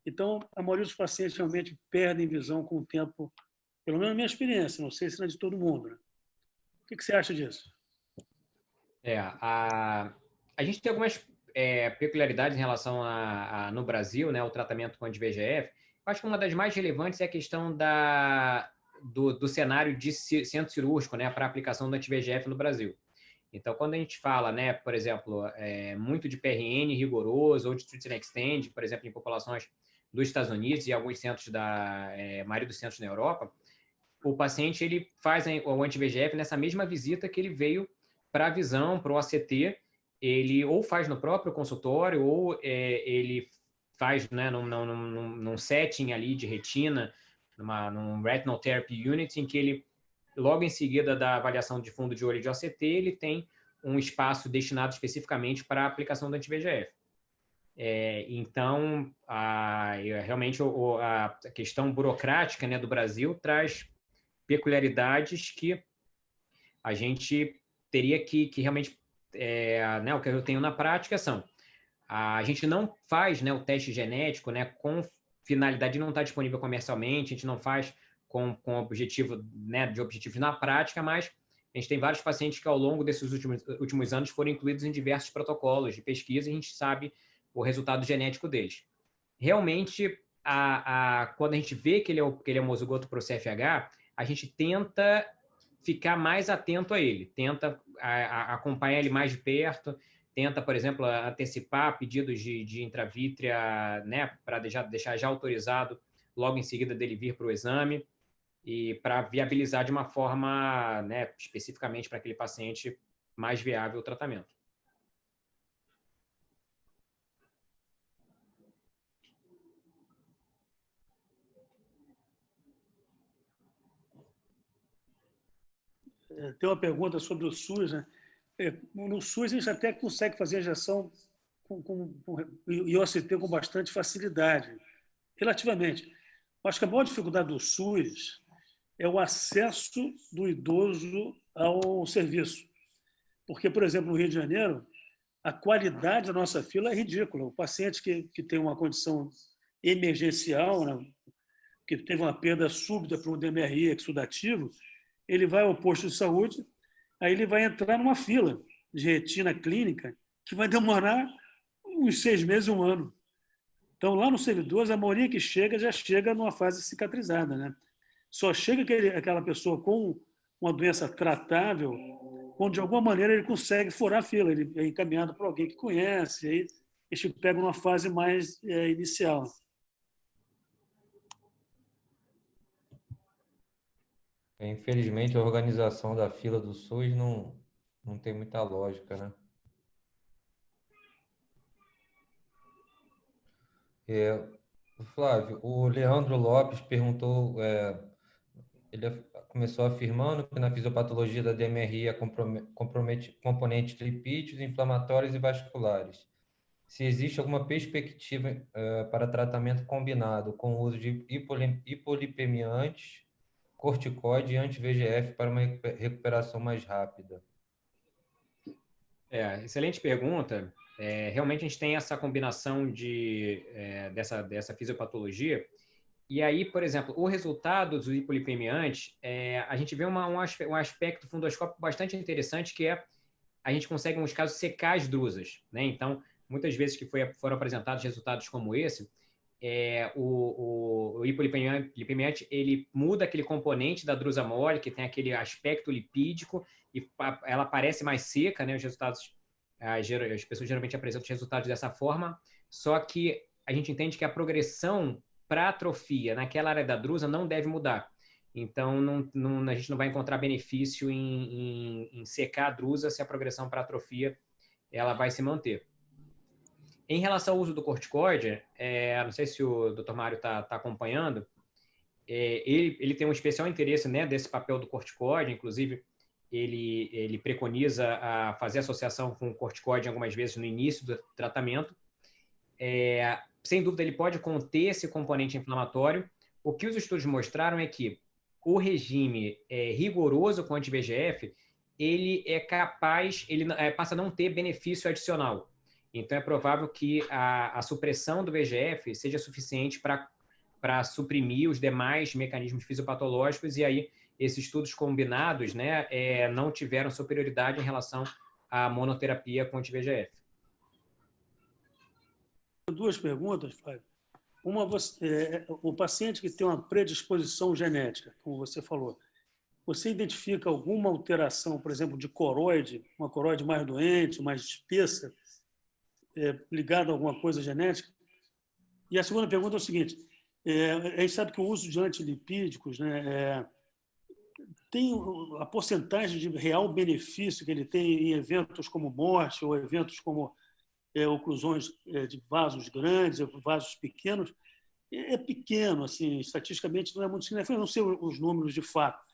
Então, a maioria dos pacientes realmente perdem visão com o tempo, pelo menos na minha experiência, não sei se é de todo mundo, né? O que você acha disso? A gente tem algumas peculiaridades em relação no Brasil, né, o tratamento com anti-VEGF. Acho que uma das mais relevantes é a questão do cenário de centro cirúrgico, né, para aplicação do anti-VEGF no Brasil. Então, quando a gente fala, né, por exemplo, muito de PRN rigoroso ou de treat and extend, por exemplo, em populações dos Estados Unidos e alguns centros maioria dos centros na Europa, o paciente ele faz o anti-VEGF nessa mesma visita que ele veio para a visão, para o OCT, ele ou faz no próprio consultório ou ele faz, né, num setting ali de retina, num Retinal Therapy Unit, em que ele, logo em seguida da avaliação de fundo de olho de OCT, ele tem um espaço destinado especificamente para a aplicação do anti-VEGF. Então, realmente a questão burocrática, né, do Brasil traz peculiaridades que a gente teria que realmente, né, o que eu tenho na prática são, a gente não faz, né, o teste genético, né, com finalidade de não estar disponível comercialmente, a gente não faz com objetivo, né, de objetivos na prática, mas a gente tem vários pacientes que ao longo desses últimos anos foram incluídos em diversos protocolos de pesquisa e a gente sabe o resultado genético deles. Realmente, quando a gente vê que ele é homozigoto para o CFH, a gente tenta ficar mais atento a ele, tenta acompanhar ele mais de perto, tenta, por exemplo, antecipar pedidos de intravítrea, né, para deixar já autorizado logo em seguida dele vir para o exame e para viabilizar de uma forma, né, especificamente para aquele paciente mais viável o tratamento. Tem uma pergunta sobre o SUS, né? No SUS, a gente até consegue fazer a injeção com IOCT com bastante facilidade, relativamente. Acho que a maior dificuldade do SUS é o acesso do idoso ao serviço. Porque, por exemplo, no Rio de Janeiro, a qualidade da nossa fila é ridícula. O paciente que tem uma condição emergencial, né, que teve uma perda súbita para um DMRI exudativo, ele vai ao posto de saúde, aí ele vai entrar numa fila de retina clínica que vai demorar uns 6 meses, 1 ano. Então, lá no servidor, a maioria que chega já chega numa fase cicatrizada, né? Só chega aquela pessoa com uma doença tratável quando, de alguma maneira, ele consegue furar a fila. Ele é encaminhado para alguém que conhece, aí eles pegam uma fase mais inicial. Infelizmente, a organização da fila do SUS não tem muita lógica, né? Flávio, o Leandro Lopes perguntou, ele começou afirmando que na fisiopatologia da DMRI compromete componentes lipídicos, inflamatórios e vasculares. Se existe alguma perspectiva para tratamento combinado com o uso de hipolipemiantes, corticoide e anti-VEGF para uma recuperação mais rápida. Excelente pergunta. Realmente a gente tem essa combinação dessa fisiopatologia. E aí, por exemplo, o resultado dos hipolipemiantes, a gente vê um aspecto fundoscópico bastante interessante, que é a gente consegue, em alguns casos, secar as drusas, né? Então, muitas vezes que foram apresentados resultados como esse, o hipolipemiante, ele muda aquele componente da drusa mole, que tem aquele aspecto lipídico, e ela parece mais seca, né? Os resultados, as pessoas geralmente apresentam os resultados dessa forma, só que a gente entende que a progressão para atrofia naquela área da drusa não deve mudar. Então, a gente não vai encontrar benefício em secar a drusa se a progressão para atrofia ela vai se manter. Em relação ao uso do corticoide, não sei se o Dr. Mário está acompanhando, ele tem um especial interesse, né, desse papel do corticoide, inclusive ele preconiza a fazer associação com o corticoide algumas vezes no início do tratamento. Sem dúvida, ele pode conter esse componente inflamatório. O que os estudos mostraram é que o regime rigoroso com anti-VEGF, ele é capaz, ele passa a não ter benefício adicional. Então, é provável que a supressão do VEGF seja suficiente para suprimir os demais mecanismos fisiopatológicos, e aí esses estudos combinados, né, não tiveram superioridade em relação à monoterapia com anti-VEGF. 2 perguntas, Fábio. o paciente que tem uma predisposição genética, como você falou, você identifica alguma alteração, por exemplo, de coroide, uma coroide mais doente, mais espessa, ligada a alguma coisa genética? E a segunda pergunta é o seguinte: a gente sabe que o uso de antilipídicos, né, tem a porcentagem de real benefício que ele tem em eventos como morte ou eventos como oclusões de vasos grandes, vasos pequenos, é pequeno, assim, estatisticamente não é muito significativo, não sei os números de fato.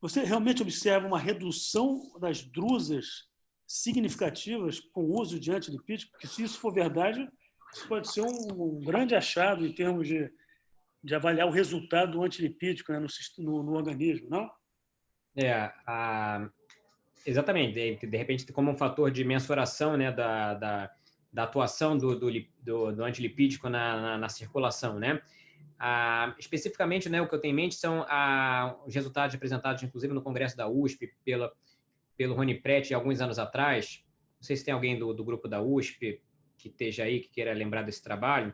Você realmente observa uma redução das drusas significativas com o uso de antilipídico? Porque, se isso for verdade, isso pode ser um grande achado em termos de avaliar o resultado do antilipídico, né, no organismo, não? É, exatamente. De repente, como um fator de mensuração, né, da atuação do antilipídico na circulação, né? Especificamente, né, o que eu tenho em mente são os resultados apresentados, inclusive, no Congresso da USP, pelo Rony Preti, alguns anos atrás. Não sei se tem alguém do grupo da USP que esteja aí, que queira lembrar desse trabalho.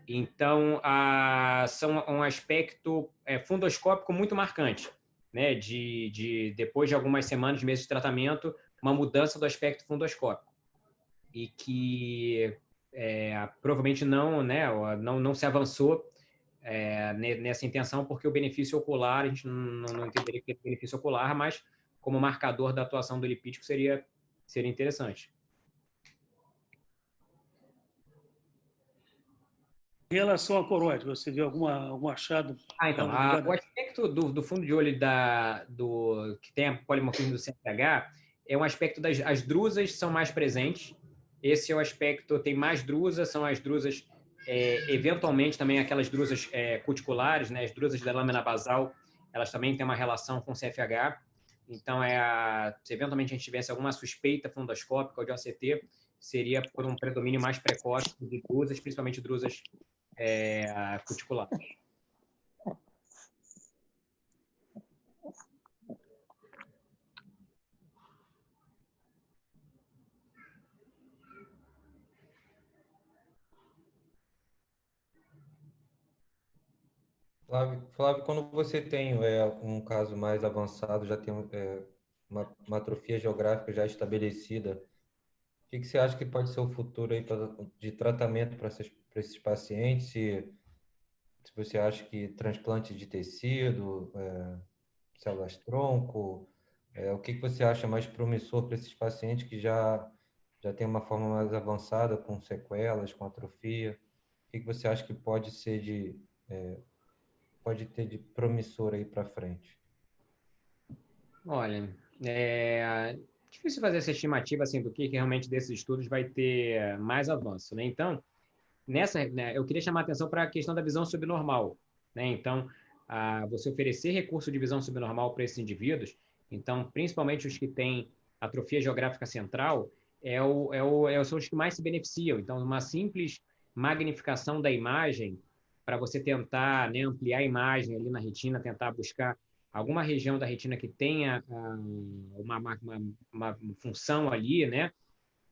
Então, são um aspecto fundoscópico muito marcante, né? Depois de algumas semanas, meses de tratamento, uma mudança do aspecto fundoscópico. E que provavelmente não, né, não se avançou nessa intenção, porque o benefício ocular, a gente não entenderia que é benefício ocular, mas como marcador da atuação do lipídico seria interessante. Em relação à coroide, você viu algum achado? Então, o aspecto do fundo de olho que tem a polimorfismo do CFH é um aspecto as drusas são mais presentes. Esse é o aspecto, tem mais drusas, são as drusas, eventualmente também aquelas drusas cuticulares, né? As drusas da lâmina basal, elas também têm uma relação com o CFH. Então, se eventualmente a gente tivesse alguma suspeita fundoscópica ou de OCT, seria por um predomínio mais precoce de drusas, principalmente drusas cuticulares. Flávio, quando você tem um caso mais avançado, já tem uma atrofia geográfica já estabelecida, o que você acha que pode ser o futuro aí de tratamento para esses pacientes? Se você acha que transplante de tecido, células-tronco, o que você acha mais promissor para esses pacientes que já têm uma forma mais avançada, com sequelas, com atrofia? O que você acha que pode ter de promissor aí para frente? Olha, difícil fazer essa estimativa assim, do que realmente desses estudos vai ter mais avanço, né? Então, né, eu queria chamar a atenção para a questão da visão subnormal, né? Então, você oferecer recurso de visão subnormal para esses indivíduos, então, principalmente os que têm atrofia geográfica central, são os que mais se beneficiam. Então, uma simples magnificação da imagem para você tentar, né, ampliar a imagem ali na retina, tentar buscar alguma região da retina que tenha uma função ali, né?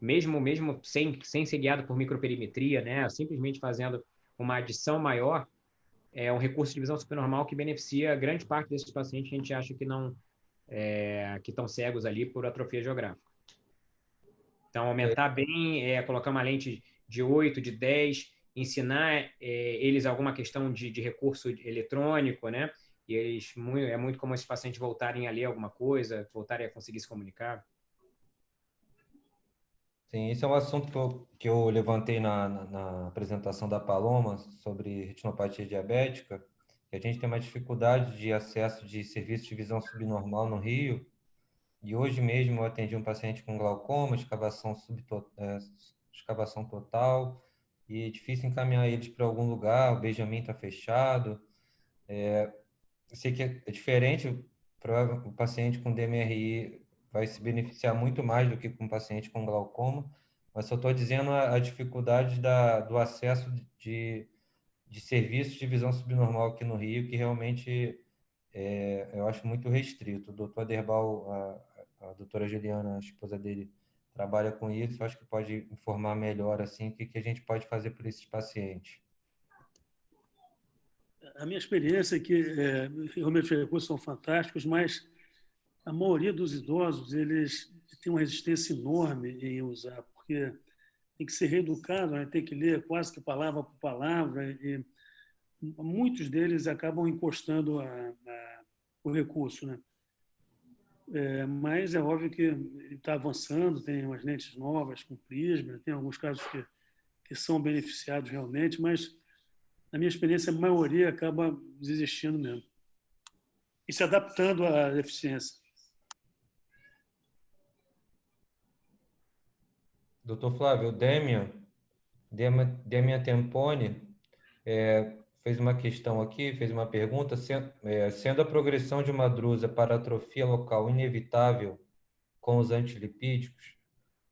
Mesmo sem ser guiado por microperimetria, né? Simplesmente fazendo uma adição maior, é um recurso de visão supernormal que beneficia grande parte desses pacientes que a gente acha que não que estão cegos ali por atrofia geográfica. Então, aumentar bem, colocar uma lente de 8, de 10, ensinar eles alguma questão de recurso eletrônico, né? E é muito comum esses pacientes voltarem a ler alguma coisa, voltarem a conseguir se comunicar. Sim, esse é um assunto que eu levantei na apresentação da Paloma sobre retinopatia diabética, que a gente tem uma dificuldade de acesso de serviço de visão subnormal no Rio. E hoje mesmo eu atendi um paciente com glaucoma, escavação total, e é difícil encaminhar eles para algum lugar, o Benjamin está fechado. Eu sei que é diferente, para o paciente com DMRI vai se beneficiar muito mais do que com o paciente com glaucoma, mas só estou dizendo a dificuldade do acesso de serviços de visão subnormal aqui no Rio, que realmente eu acho muito restrito. O doutor Aderbal, a doutora Juliana, a esposa dele, trabalha com isso, eu acho que pode informar melhor assim, o que a gente pode fazer por esses pacientes. A minha experiência é que realmente os recursos são fantásticos, mas a maioria dos idosos eles têm uma resistência enorme em usar, porque tem que ser reeducado, né? Tem que ler quase que palavra por palavra, e muitos deles acabam encostando o recurso, né? Mas é óbvio que ele está avançando, tem umas lentes novas com prisma, tem alguns casos que são beneficiados realmente, mas, na minha experiência, a maioria acaba desistindo mesmo e se adaptando à deficiência. Doutor Flávio, o Demian Tempone fez uma questão aqui, fez uma pergunta, sendo a progressão de uma drusa para atrofia local inevitável com os antilipídicos,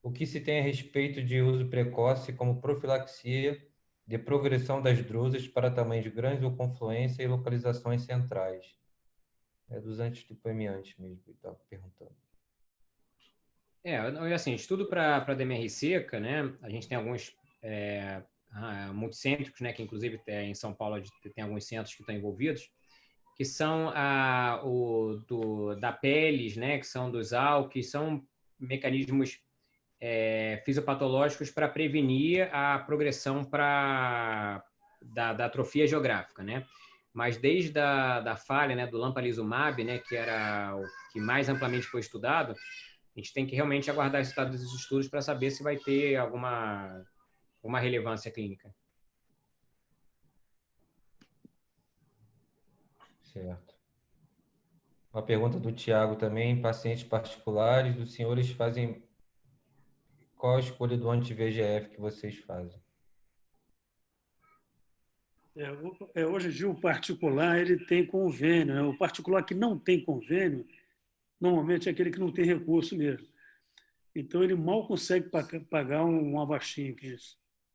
o que se tem a respeito de uso precoce como profilaxia de progressão das drusas para tamanhos grandes ou confluência e localizações centrais? É dos antilipoemiantes mesmo, ele está perguntando. Assim, estudo para DMR seca, né? A gente tem alguns multicêntricos, né? Que inclusive em São Paulo tem alguns centros que estão envolvidos, que são da PELES, né? Que são dos AL, que são mecanismos fisiopatológicos para prevenir a progressão da atrofia geográfica, né? Mas desde da falha, né, do lampalizumab, né, que era o que mais amplamente foi estudado, a gente tem que realmente aguardar o resultado desses estudos para saber se vai ter alguma relevância clínica. Certo. Uma pergunta do Tiago também, pacientes particulares, os senhores fazem... Qual a escolha do anti-VEGF que vocês fazem? Hoje em dia, o particular ele tem convênio, né? O particular que não tem convênio, normalmente é aquele que não tem recurso mesmo. Então, ele mal consegue pagar um Avastin, que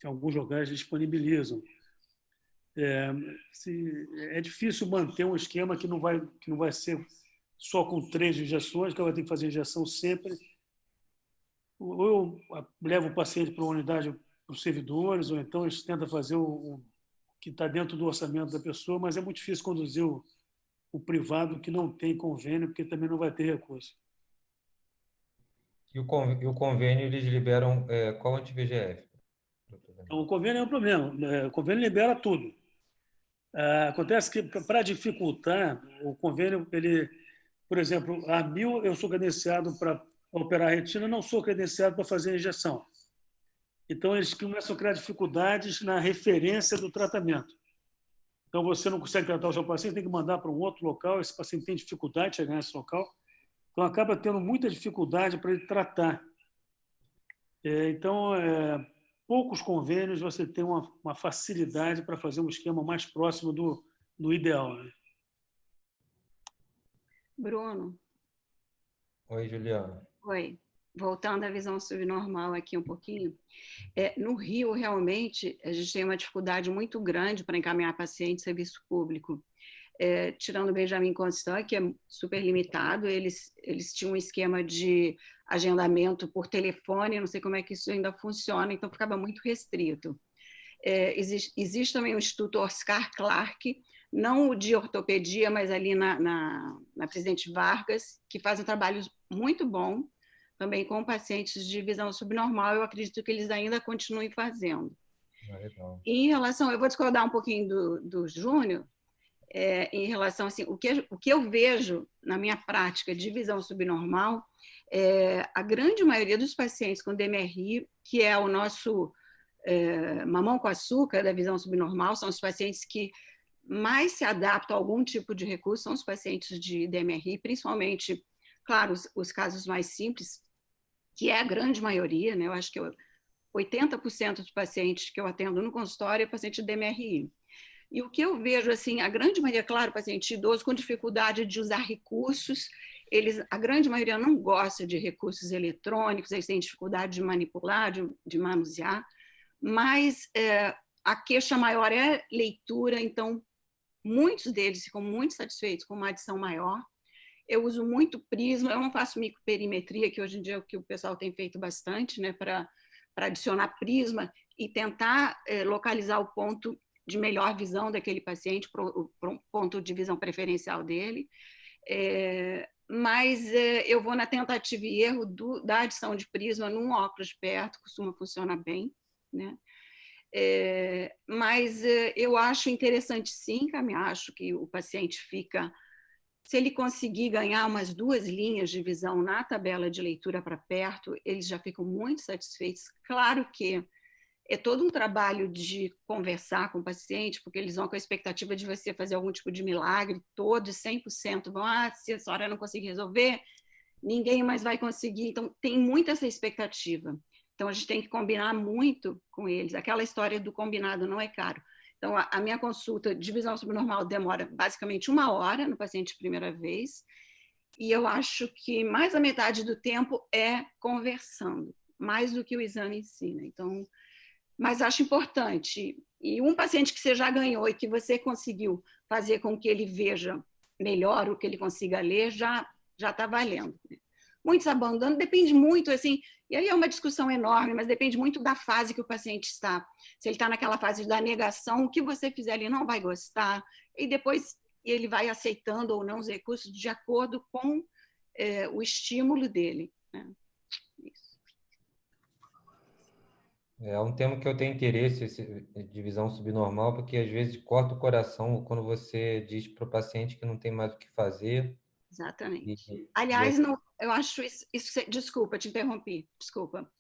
alguns lugares disponibilizam. É difícil manter um esquema que não vai ser só com 3 injeções, que ela vai ter que fazer injeção sempre. Ou eu levo o paciente para uma unidade para os servidores, ou então a gente tenta fazer o que está dentro do orçamento da pessoa, mas é muito difícil conduzir o privado que não tem convênio, porque também não vai ter recurso. E o convênio, eles liberam qual anti-VEGF? Então, o convênio é um problema. O convênio libera tudo. Acontece que, para dificultar, o convênio, por exemplo, a AMIL, eu sou credenciado para operar a retina, não sou credenciado para fazer a injeção. Então, eles começam a criar dificuldades na referência do tratamento. Então, você não consegue tratar o seu paciente, tem que mandar para um outro local, esse paciente tem dificuldade de chegar nesse local, então acaba tendo muita dificuldade para ele tratar. Então, poucos convênios você tem uma facilidade para fazer um esquema mais próximo do ideal, né? Bruno. Oi, Juliana. Oi. Voltando à visão subnormal aqui um pouquinho. No Rio, realmente, a gente tem uma dificuldade muito grande para encaminhar pacientes em serviço público. Tirando o Benjamin Constant, que é super limitado, eles tinham um esquema de agendamento por telefone, não sei como é que isso ainda funciona, então ficava muito restrito. Existe também o Instituto Oscar Clark, não de ortopedia, mas ali na Presidente Vargas, que faz um trabalho muito bom, também com pacientes de visão subnormal, eu acredito que eles ainda continuem fazendo. Legal. Em relação, eu vou discordar um pouquinho do Júnior, em relação assim, o que eu vejo na minha prática de visão subnormal, a grande maioria dos pacientes com DMRI, que é o nosso mamão com açúcar da visão subnormal, são os pacientes que mais se adaptam a algum tipo de recurso, são os pacientes de DMRI, principalmente, claro, os casos mais simples, que é a grande maioria, né? Eu acho que 80% dos pacientes que eu atendo no consultório é paciente de DMRI. E o que eu vejo, assim, a grande maioria, claro, paciente idoso com dificuldade de usar recursos, a grande maioria não gosta de recursos eletrônicos, eles têm dificuldade de manipular, de manusear, mas a queixa maior é leitura, então muitos deles ficam muito satisfeitos com uma adição maior. Eu uso muito prisma, eu não faço microperimetria, que hoje em dia é o que o pessoal tem feito bastante, né, para adicionar prisma e tentar localizar o ponto de melhor visão daquele paciente, para um ponto de visão preferencial dele. Mas eu vou na tentativa e erro da adição de prisma num óculos de perto, costuma funcionar bem, né? Mas eu acho interessante sim, Cami, acho que o paciente fica, se ele conseguir ganhar umas 2 linhas de visão na tabela de leitura para perto, eles já ficam muito satisfeitos. Claro que é todo um trabalho de conversar com o paciente, porque eles vão com a expectativa de você fazer algum tipo de milagre, todos 100% vão, se a senhora não conseguir resolver, ninguém mais vai conseguir. Então, tem muito essa expectativa. Então, a gente tem que combinar muito com eles. Aquela história do combinado não é caro. Então, a minha consulta de visão subnormal demora basicamente 1 hora no paciente primeira vez, e eu acho que mais da metade do tempo é conversando, mais do que o exame em si, né? Então, mas acho importante. E um paciente que você já ganhou e que você conseguiu fazer com que ele veja melhor o que ele consiga ler, já está valendo. Muitos abandonam, depende muito, assim, e aí é uma discussão enorme, mas depende muito da fase que o paciente está. Se ele está naquela fase da negação, o que você fizer ele não vai gostar, e depois ele vai aceitando ou não os recursos de acordo com o estímulo dele, né? Isso. É um tema que eu tenho interesse, de visão subnormal, porque às vezes corta o coração quando você diz para o paciente que não tem mais o que fazer. Exatamente. Aliás, não, eu acho isso, desculpa, te interrompi, desculpa.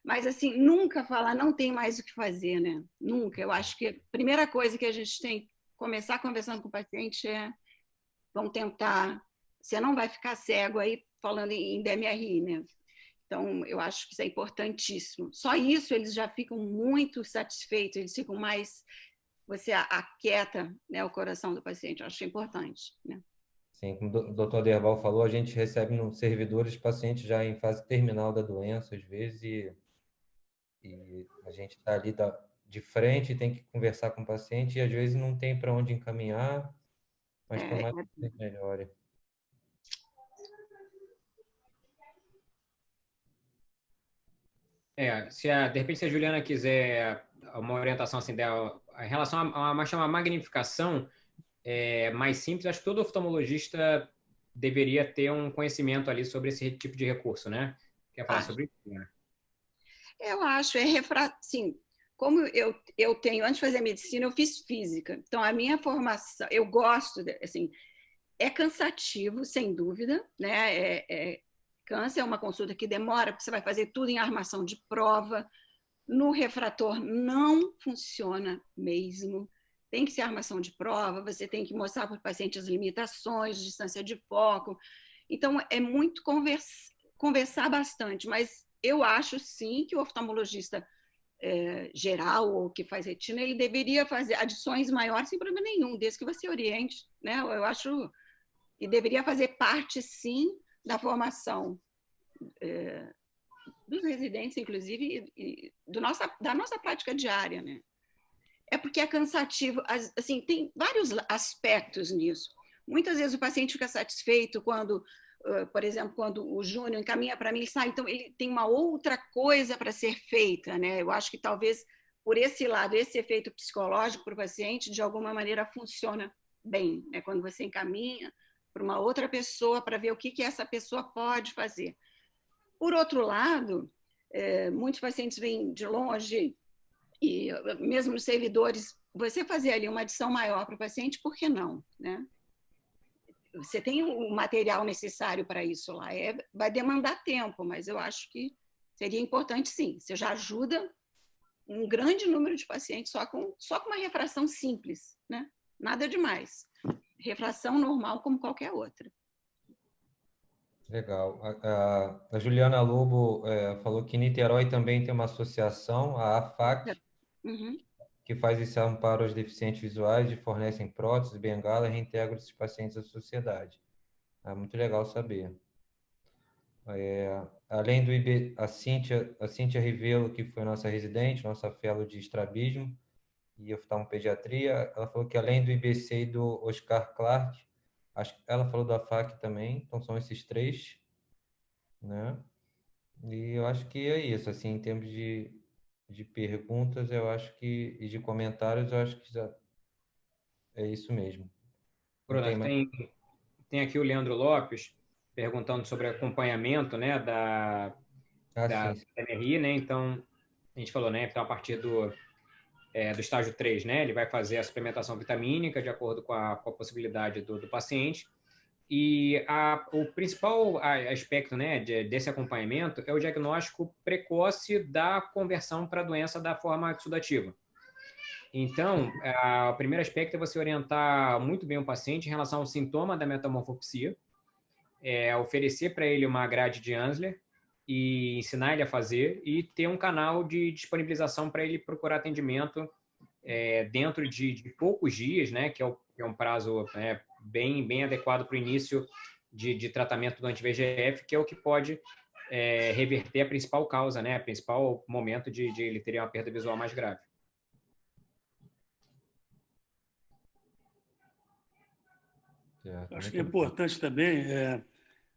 Mas, assim, nunca falar não tem mais o que fazer, né? Nunca. Eu acho que a primeira coisa que a gente tem que começar conversando com o paciente vamos tentar, você não vai ficar cego aí falando em DMRI, né? Então, eu acho que isso é importantíssimo. Só isso eles já ficam muito satisfeitos, eles ficam mais, você aquieta, né, o coração do paciente, eu acho importante, né? Sim, como o Dr. Aderval falou, a gente recebe nos servidores pacientes já em fase terminal da doença, às vezes, e a gente está ali de frente, tem que conversar com o paciente e às vezes não tem para onde encaminhar, mas tomara que melhore. De repente, se a Juliana quiser uma orientação assim dela, em relação a uma magnificação mais simples, acho que todo oftalmologista deveria ter um conhecimento ali sobre esse tipo de recurso, né? Quer falar sobre isso, né? Eu acho, sim, como eu tenho, antes de fazer medicina, eu fiz física. Então, a minha formação, eu gosto, assim, é cansativo, sem dúvida, né? Câncer é uma consulta que demora, porque você vai fazer tudo em armação de prova. No refrator não funciona mesmo. Tem que ser armação de prova, você tem que mostrar para o paciente as limitações, distância de foco. Então, é muito conversar bastante, mas eu acho sim que o oftalmologista geral ou que faz retina, ele deveria fazer adições maiores sem problema nenhum, desde que você oriente, né? Eu acho que deveria fazer parte sim da formação dos residentes, inclusive, e da nossa prática diária, né? É porque é cansativo, assim, tem vários aspectos nisso. Muitas vezes o paciente fica satisfeito quando, por exemplo, quando o Júnior encaminha para mim, ele sai, então ele tem uma outra coisa para ser feita, né? Eu acho que talvez por esse lado, esse efeito psicológico para o paciente, de alguma maneira funciona bem, né? Quando você encaminha para uma outra pessoa para ver o que essa pessoa pode fazer. Por outro lado, muitos pacientes vêm de longe e mesmo os servidores, você fazer ali uma adição maior para o paciente, por que não, né? Você tem o material necessário para isso lá. Vai demandar tempo, mas eu acho que seria importante sim. Você já ajuda um grande número de pacientes só com uma refração simples, né? Nada demais. Refração normal como qualquer outra. Legal. A Juliana Lobo falou que Niterói também tem uma associação, a AFAC, que faz esse amparo aos deficientes visuais e fornecem próteses, bengala e reintegra esses pacientes à sociedade. É muito legal saber. Além do a Cíntia Rivelo, que foi nossa residente, nossa fellow de estrabismo e oftalmopediatria, ela falou que além do IBC e do Oscar Clark, ela falou da AFAC também, então são esses 3, né? E eu acho que é isso, assim, em termos de de perguntas, eu acho que, e de comentários, eu acho que já é isso mesmo. Não Bruno, tem mais. tem aqui o Leandro Lopes perguntando sobre acompanhamento, né, Ah, da sim. MRI, né? Então, a gente falou, né? Então, a partir do estágio 3, né? Ele vai fazer a suplementação vitamínica de acordo com a possibilidade do paciente. E o principal aspecto, né, desse acompanhamento é o diagnóstico precoce da conversão para a doença da forma exudativa. Então, o primeiro aspecto é você orientar muito bem o paciente em relação ao sintoma da metamorfopsia, oferecer para ele uma grade de Ansler e ensinar ele a fazer e ter um canal de disponibilização para ele procurar atendimento dentro de poucos dias, né, que é um prazo bem adequado para o início de tratamento do anti-VEGF, que é o que pode reverter a principal causa, né, o principal momento de ele ter uma perda visual mais grave. Certo, Acho muito que é bom. importante também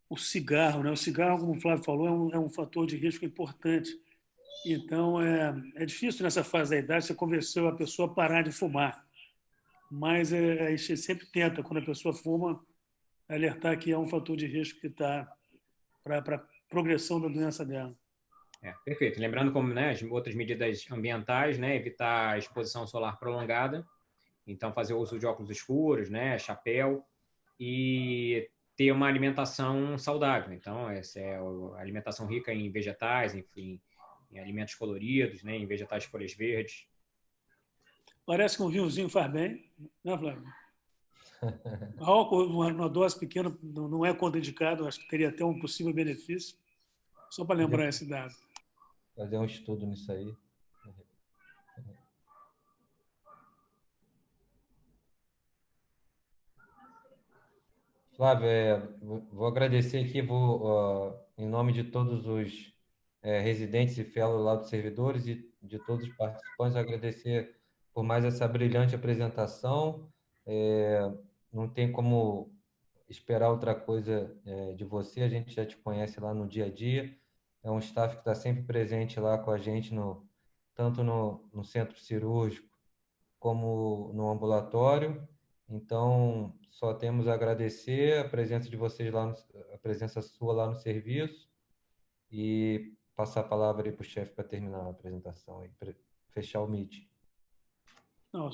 o cigarro, né? O cigarro, como o Flávio falou, é um fator de risco importante. Então, é difícil nessa fase da idade você convencer a pessoa a parar de fumar. Mas a gente sempre tenta, quando a pessoa fuma, alertar que é um fator de risco que está para a progressão da doença dela. Perfeito. Lembrando como, né, as outras medidas ambientais, né, evitar a exposição solar prolongada, então fazer uso de óculos escuros, né, chapéu e ter uma alimentação saudável. Então, essa é a alimentação rica em vegetais, enfim, em alimentos coloridos, né, em vegetais de folhas verdes. Parece que um vinhozinho faz bem, né, Flávio? Álcool, uma dose pequena, não é contraindicado, acho que teria até um possível benefício. Só para lembrar esse dado. Fazer um estudo nisso aí. Flávio, vou agradecer aqui, em nome de todos os residentes e fellows lá dos servidores e de todos os participantes, agradecer por mais essa brilhante apresentação. Não tem como esperar outra coisa de você, a gente já te conhece lá no dia a dia. É um staff que está sempre presente lá com a gente, tanto no centro cirúrgico como no ambulatório. Então, só temos a agradecer a presença de vocês lá, a presença sua lá no serviço e passar a palavra aí para o chefe para terminar a apresentação e fechar o meeting. Não,